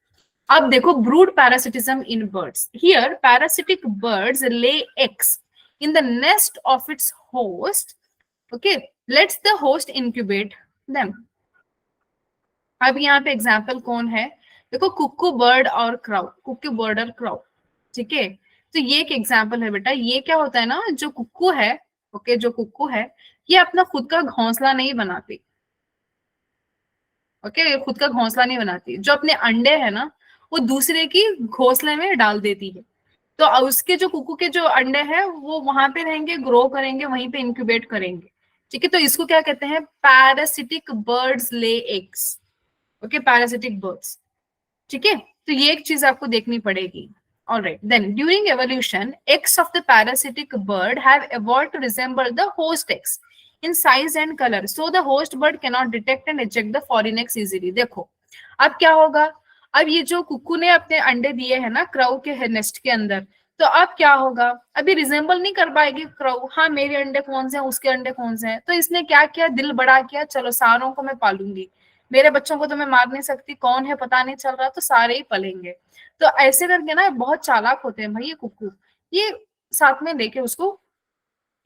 अब देखो brood parasitism in birds, here parasitic birds lay eggs in the nest of its host, okay, let's the host incubate them. अब यहाँ पे एग्जाम्पल कौन है, देखो कुक्कू बर्ड और क्राउ, कुक्कू बर्ड और क्राउ, ठीक है। तो ये एक एग्जाम्पल है बेटा, ये क्या होता है ना, जो कुक्कू है, ओके, जो कुक्कू है ये अपना खुद का घोंसला नहीं बनाती, ओके, ये खुद का घोंसला नहीं बनाती, जो अपने अंडे है ना वो दूसरे की घोंसले में डाल देती है, तो उसके जो कुक्कू के जो अंडे हैं वो वहां पे रहेंगे, ग्रो करेंगे, वहीं पे इंक्यूबेट करेंगे, ठीक है। तो इसको क्या कहते हैं, parasitic birds lay eggs, okay, parasitic birds, ठीक है। तो ये एक चीज आपको देखनी पड़ेगी। Alright, then during evolution, eggs of the parasitic bird have evolved to resemble the host eggs in size and color, so the host bird cannot detect and eject the foreign eggs easily. देखो अब क्या होगा, अब ये जो कुक्कू ने अपने अंडे दिए हैं ना क्राउ के नेस्ट के अंदर, तो अब क्या होगा, अभी रिजेंबल नहीं कर पाएगी क्राउ, हाँ मेरे अंडे कौन से हैं, उसके अंडे कौन से हैं, तो इसने क्या किया, दिल बड़ा किया, चलो सारों को मैं पालूंगी, मेरे बच्चों को तो मैं मार नहीं सकती, कौन है पता नहीं चल रहा, तो सारे ही पलेंगे। तो ऐसे करके ना बहुत चालाक होते हैं भाई ये कुक्कू, ये साथ में लेके उसको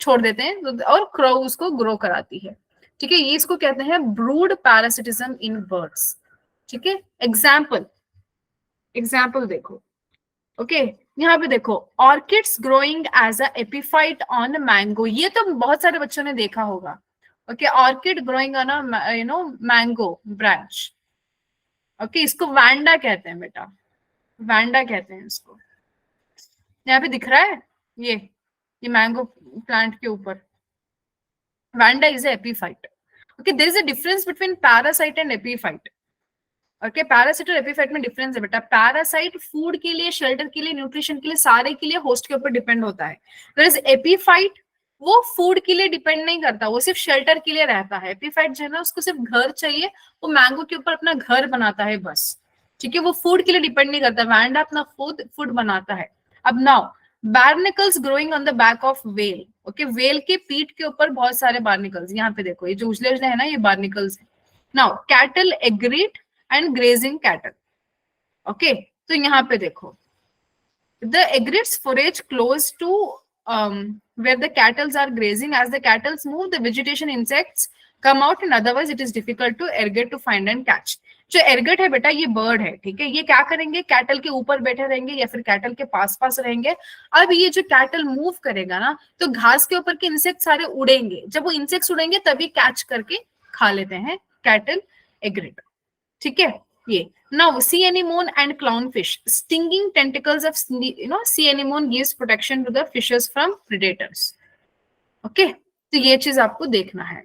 छोड़ देते हैं और क्रो उसको ग्रो कराती है, ठीक है। ये इसको कहते हैं ब्रूड पैरासिटिज्म इन बर्ड्स, ठीक है। एग्जाम्पल, एग्जाम्पल देखो, ओके, यहाँ पे देखो orchids growing as a epiphyte on mango, ये तो बहुत सारे बच्चों ने देखा होगा, okay, orchid growing on a mango branch, okay, इसको वैंडा कहते हैं बेटा, वैंडा कहते हैं इसको, यहाँ पे दिख रहा है ये मैंगो प्लांट के ऊपर, vanda is epiphyte, okay, there is a difference between parasite and epiphyte, okay, parasite और एपीफाइट में डिफरेंस है बेटा, पैरासाइट फूड के लिए, शेल्टर के लिए, न्यूट्रिशन के लिए, सारे के लिए होस्ट के ऊपर डिपेंड होता है, वेयरएज एपीफाइट वो फूड के लिए डिपेंड नहीं करता, वो सिर्फ शेल्टर के लिए रहता है, एपीफाइट जो है ना उसको सिर्फ घर चाहिए, वो मैंगो के ऊपर अपना घर बनाता है बस, ठीक है, वो फूड के लिए डिपेंड नहीं करता, वैंडा अपना फूड बनाता है। अब now barnacles growing on the back of well, okay, well के पीठ के ऊपर बहुत सारे बार्निकल्स, यहाँ पे देखो ये जो उजले उजले है ना ये बार्निकल्स है। Now cattle egret and grazing cattle, okay, तो यहाँ पे देखो The egrets forage close to where the cattles are grazing. As the cattles move, the vegetation insects come out, and otherwise it is difficult to ergot to find and catch. जो एरगट है बेटा ये bird है, ठीक है, ये क्या करेंगे, कैटल के ऊपर बैठे रहेंगे या फिर कैटल के पास पास रहेंगे। अब ये जो कैटल मूव करेगा ना, तो घास के ऊपर के इंसेक्ट सारे उड़ेंगे, जब वो इंसेक्ट्स उड़ेंगे तभी कैच करके खा लेते हैं कैटल एग्रेट, ठीक है। ये now sea anemone and clownfish, stinging tentacles of sea anemone gives protection to the fishes from predators, okay okay? तो ये चीज आपको देखना है।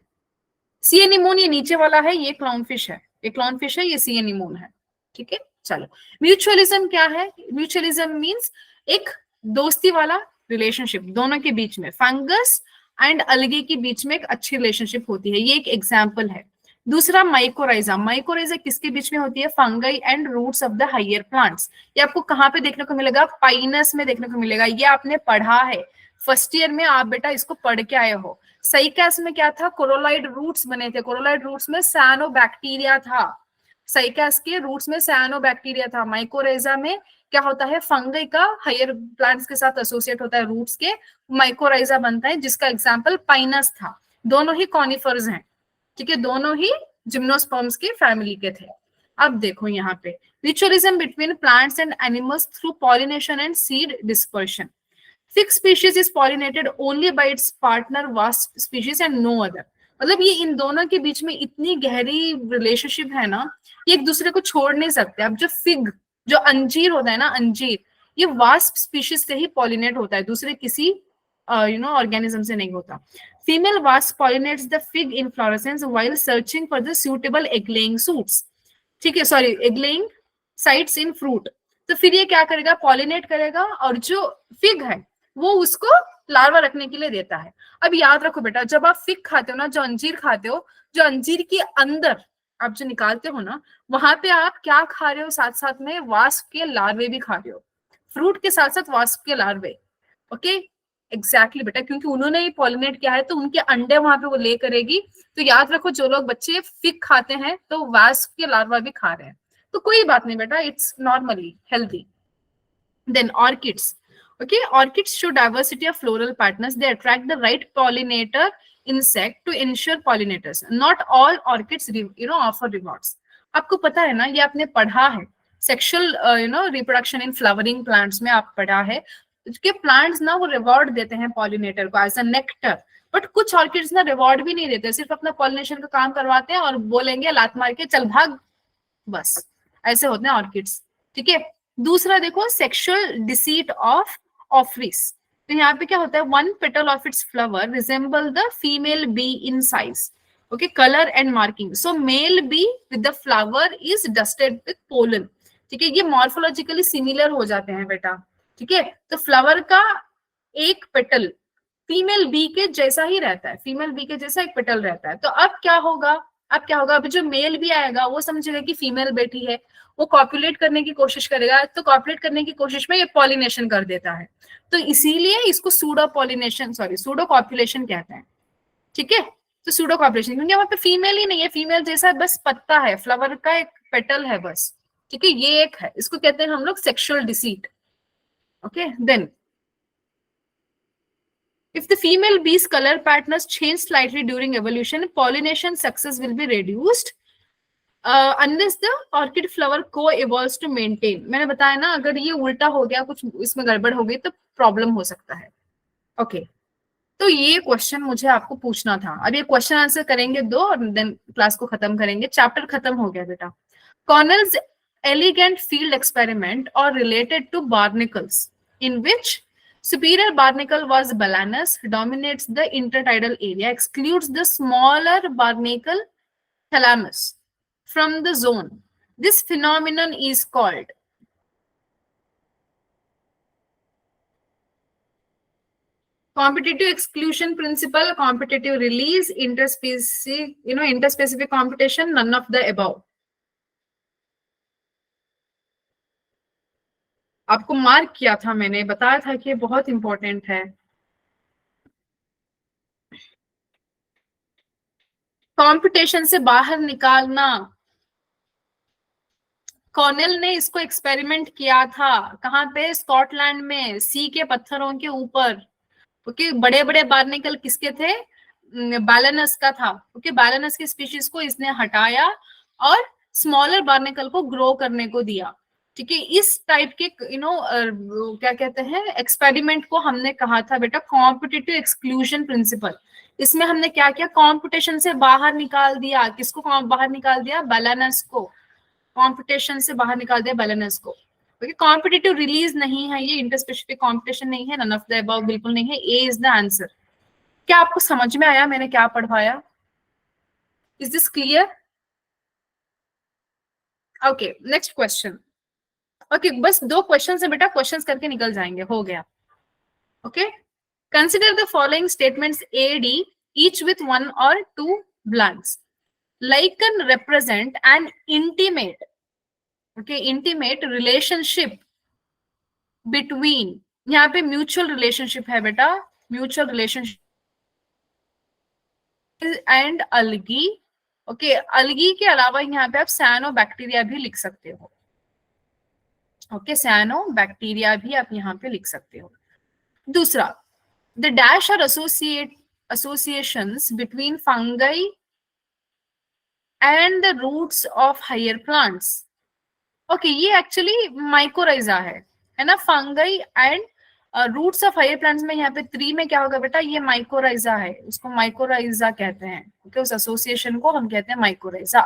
सी एनिमोन ये नीचे वाला है, ये क्लाउनफिश है, ये क्लाउनफिश है, ये सी एनिमोन है, ठीक है। चलो म्यूचुअलिज्म क्या है, म्यूचुअलिज्म मींस एक दोस्ती वाला रिलेशनशिप दोनों के बीच में, फंगस एंड अलगे के बीच में एक अच्छी रिलेशनशिप होती है, ये एक एग्जाम्पल है। दूसरा माइकोराइजा, माइकोराइजा किसके बीच में होती है, fungi and roots of the higher plants. ये आपको कहाँ पे देखने को मिलेगा, पाइनस में देखने को मिलेगा, ये आपने पढ़ा है फर्स्ट ईयर में, आप बेटा इसको पढ़ के आए हो। साइकास में क्या था, कोरोलाइड रूट्स बने थे, कोरोलाइड रूट्स में साइनोबैक्टीरिया था, साइकास के रूट्स में साइनोबैक्टीरिया था। माइकोराइजा में क्या होता है, फंगई का हायर प्लांट्स के साथ एसोसिएट होता है, रूट्स के माइकोराइजा बनता है, जिसका एग्जांपल पाइनस था। दोनों ही कॉनिफर्स हैं, ठीक है, दोनों ही जिम्नोस्पर्म्स की फैमिली के थे। अब देखो यहाँ पे mutualism between plants and animals through pollination and seed dispersion. Fixed species is pollinated only by its partner wasp species and no other। मतलब ये इन दोनों के बीच में इतनी गहरी रिलेशनशिप है ना, ये एक दूसरे को छोड़ नहीं सकते। अब जो फिग, जो अंजीर होता है ना, अंजीर, ये वास्प स्पीशीज से ही पॉलिनेट होता है, दूसरे किसी ऑर्गेनिज्म से नहीं होता। Female wasp pollinates the fig inflorescence while searching for the suitable egg laying suits, ठीक है, sorry egg laying sites in fruit. तो फिर ये क्या करेगा, पॉलिनेट करेगा, और जो फिग है वो उसको लार्वा रखने के लिए देता है। अब याद रखो बेटा, जब आप फिग खाते हो ना, जो अंजीर खाते हो, जो अंजीर के अंदर आप जो निकालते हो ना, वहां पे आप क्या खा रहे हो, साथ साथ में वास्प के लार्वे भी खा रहे हो, फ्रूट के साथ साथ वास्प के लार्वे, ओके। एग्जैक्टली बेटा, क्योंकि उन्होंने ही पॉलिनेट किया है तो उनके अंडे वहां पे वो ले करेगी। तो याद रखो, जो लोग बच्चे फिग खाते हैं तो वास्प के लार्वा भी खा रहे हैं, तो कोई बात नहीं बेटा, it's normally healthy. Then orchids, okay, orchids show diversity of floral partners, they attract the right pollinator insect to ensure pollinators, not all orchids offer rewards। आपको पता है ना, ये आपने पढ़ा है sexual reproduction in flowering plants में, आप पढ़ा है कि प्लांट्स ना वो रिवॉर्ड देते हैं पॉलिनेटर को एज अ नेक्टर, बट कुछ ऑर्किड्स ना रिवॉर्ड भी नहीं देते, सिर्फ अपना पॉलिनेशन का काम करवाते हैं और बोलेंगे लात मार के चल भाग, बस ऐसे होते हैं ऑर्किड्स, ठीक है। दूसरा देखो, सेक्सुअल डिसीट ऑफ ऑफरिस। तो यहाँ पे क्या होता है, one petal of its flower resemble the female bee in size, okay, colour and marking. So male bee with the flower is dusted with pollen, ठीक है, ये मॉर्फोलॉजिकली सिमिलर हो जाते हैं बेटा, ठीक है। तो फ्लावर का एक पेटल फीमेल बी के जैसा ही रहता है, फीमेल बी के जैसा एक पेटल रहता है। तो अब क्या होगा, अब जो मेल भी आएगा वो समझेगा कि फीमेल बैठी है, वो कॉपुलेट करने की कोशिश करेगा, तो कॉपुलेट करने की कोशिश में ये पॉलिनेशन कर देता है, तो इसीलिए इसको pseudo pollination, sorry pseudo copulation कहते हैं, ठीक है। तो सूडो कॉपुलेशन, क्योंकि वहां पे फीमेल ही नहीं है, फीमेल जैसा बस पत्ता है, फ्लावर का एक पेटल है बस, ठीक है, ये एक है, इसको कहते हैं हम लोग sexual deceit, okay. Then if the female bee's color patterns change slightly during evolution, pollination success will be reduced unless the orchid flower co-evolves to maintain। मैंने बताया ना, अगर ये उल्टा हो गया, कुछ इसमें गड़बड़ हो गई तो प्रॉब्लम हो सकता है, ओके। तो ये क्वेश्चन मुझे आपको पूछना था। अब ये क्वेश्चन आंसर करेंगे दो और देन क्लास को खत्म करेंगे, चैप्टर खत्म हो गया बेटा। कॉर्नेल्स elegant field experiment or related to barnacles in which superior barnacle was balanus dominates the intertidal area, excludes the smaller barnacle thalamus from the zone। This phenomenon is called competitive exclusion principle, competitive release, interspecific competition, none of the above। आपको mark किया था मैंने, बताया था कि ये बहुत important है। कंपटीशन से बाहर निकालना, कॉर्नेल ने इसको एक्सपेरिमेंट किया था, कहाँ पे? स्कॉटलैंड में, सी के पत्थरों के ऊपर। क्योंकि बड़े बड़े बार्निकल किसके थे? बैलेनस का था, क्योंकि बैलेनस की स्पीशीज को इसने हटाया और स्मॉलर बार्निकल को ग्रो करने को दिया। ठीक है, इस टाइप के क्या कहते हैं एक्सपेरिमेंट को हमने कहा था बेटा कॉम्पिटिटिव एक्सक्लूजन प्रिंसिपल। इसमें हमने क्या किया? कॉम्पिटिशन से बाहर निकाल दिया। किसको बाहर निकाल दिया? बैलेनस को। कॉम्पिटिशन से बाहर निकाल दिया बैलेनस को, क्योंकि कॉम्पिटिटिव रिलीज नहीं है, ये इंटरस्पेसिफिक कॉम्पिटिशन नहीं है, नन ऑफ द अबव बिल्कुल नहीं है। A is the answer. क्या आपको समझ में आया मैंने क्या पढ़वाया? Is this clear? Okay, next question. Okay, बस 2 क्वेश्चन है बेटा, क्वेश्चंस करके निकल जाएंगे, हो गया। Okay, consider the following statements A D each with 1 or 2 blanks. Lichen represent an intimate, okay, intimate relationship between, यहाँ पे म्यूचुअल रिलेशनशिप है बेटा, म्यूचुअल रिलेशनशिप एंड अलगी। ओके, अलगी के अलावा यहाँ पे आप सैनो बैक्टीरिया भी लिख सकते हो। ओके, सैनो बैक्टीरिया भी आप यहाँ पे लिख सकते हो। दूसरा, the dash are associations between fungi and the roots of higher plants. Okay, ये एक्चुअली माइकोराइजा है ना? Fungi and roots of higher plants में यहाँ पे 3 में क्या होगा बेटा? ये माइकोराइजा है, उसको माइकोराइजा कहते हैं। ओके, उस एसोसिएशन को हम कहते हैं mycorrhiza.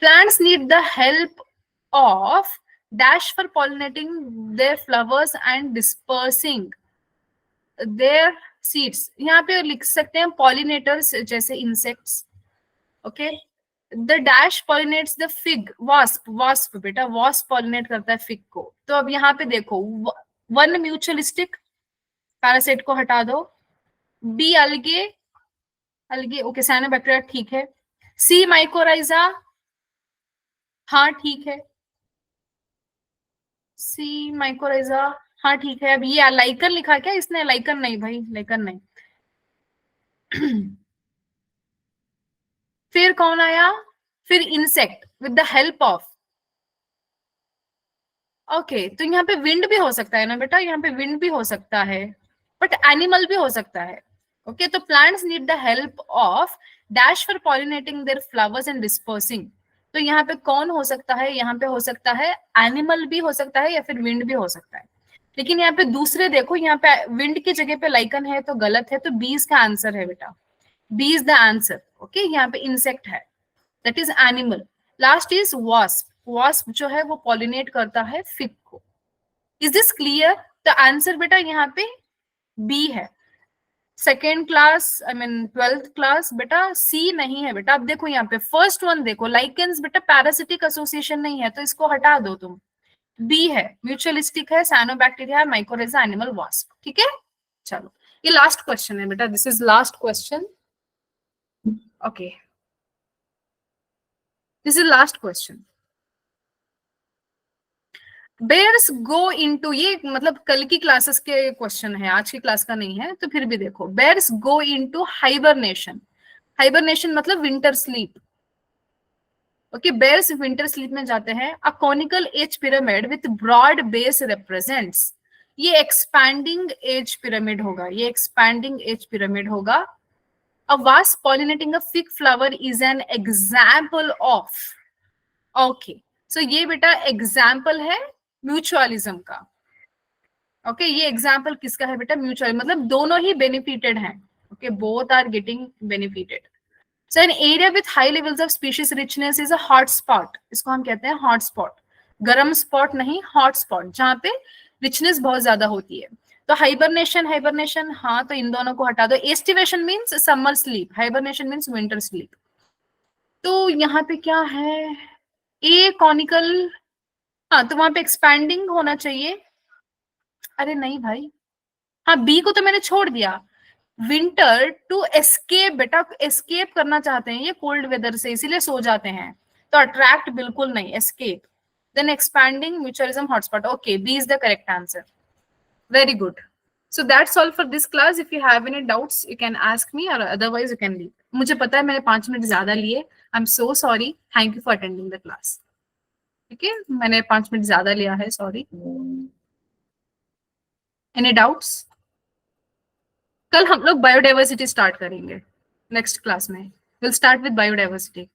Plants need the help of dash for pollinating their flowers and dispersing their seeds. यहाँ पे लिख सकते हैं पॉलिनेटर्स जैसे insects. Okay, the dash pollinates the fig, wasp, wasp बेटा वास्प पॉलिनेट करता है फिग को। तो अब यहाँ पे देखो, 1 म्यूचुअलिस्टिक, पैरासाइट को हटा दो। बी अलगे, अलगे ओके, साइनोबैक्टीरिया ठीक है। सी माइकोराइजा, हाँ ठीक है। सी माइकोराइजा, हाँ ठीक है। अब ये लाइकन लिखा क्या इसने? लाइकन नहीं भाई, लाइकन नहीं। फिर कौन आया? फिर insect with the help of. Okay, तो यहाँ पे विंड भी हो सकता है ना बेटा, यहाँ पे विंड भी हो सकता है, बट एनिमल भी हो सकता है। ओके, तो plants need the help of dash for pollinating their flowers and dispersing. तो यहाँ पे कौन हो सकता है? यहाँ पे हो सकता है एनिमल भी हो सकता है या फिर विंड भी हो सकता है। लेकिन यहाँ पे दूसरे देखो, यहाँ पे विंड की जगह पे लाइकन है तो गलत है, तो बी इसका आंसर है बेटा, B is the answer. Okay, यहाँ पे इंसेक्ट है, that is animal. Last is wasp, wasp जो है वो पॉलिनेट करता है फिग को। Is this clear? The answer बेटा यहाँ पे बी है। Second class I mean 12th class बेटा सी नहीं है बेटा। अब देखो यहाँ पे फर्स्ट वन देखो, लाइकेंस बेटा पैरासिटिक एसोसिएशन नहीं है, तो इसको हटा दो तुम। बी है, म्यूचुअलिस्टिक है, साइनोबैक्टीरिया, माइकोराइजा, एनिमल, वास्प। ठीक है, चलो ये लास्ट क्वेश्चन है बेटा, this is last question. Okay, this is last question. Bears go into, ये मतलब कल की क्लासेस के क्वेश्चन है, आज की क्लास का नहीं है, तो फिर भी देखो, bears go into hibernation. Hibernation मतलब winter sleep. Okay, bears winter sleep में जाते हैं। A conical age pyramid with broad base represents, ये एक्सपैंडिंग एज पिरामिड होगा, ये एक्सपैंडिंग एज पिरामिड होगा। A wasp pollinating a fig flower is an example of. Okay, so ये बेटा example है म्यूचुअलिज्म का। ओके, ये एग्जाम्पल किसका है बेटा? म्यूचुअल, मतलब दोनों ही बेनिफिटेड हैं। Okay, both are getting benefited. So an area with high levels of species richness is a hot spot, इसको हम कहते हैं हॉट स्पॉट। गर्म स्पॉट नहीं, हॉट स्पॉट, जहां पे रिचनेस बहुत ज्यादा होती है। तो हाइबरनेशन, हाइबरनेशन, हाँ, तो इन दोनों को हटा दो। Aestivation means summer sleep, hibernation means winter sleep. तो यहाँ पे क्या है? ए कॉनिकल, हाँ, तो वहां पे एक्सपैंडिंग होना चाहिए। अरे नहीं भाई, हाँ, बी को तो मैंने छोड़ दिया। विंटर टू एस्केप बेटा, एस्केप करना चाहते हैं ये कोल्ड वेदर से, इसीलिए सो जाते हैं। तो अट्रैक्ट बिल्कुल नहीं, escape. Then expanding mutualism hotspot. Okay, B is the correct answer. Very good. So that's all for this class. If you have any doubts, you can ask me, or otherwise you can leave. मुझे पता है मैंने 5 minute ज्यादा लिए. I'm so sorry. Thank you for attending the class. ठीक है, मैंने 5 minute ज्यादा लिया है, सॉरी। Any doubts? कल हम लोग बायोडाइवर्सिटी स्टार्ट करेंगे नेक्स्ट क्लास में। Will start with biodiversity.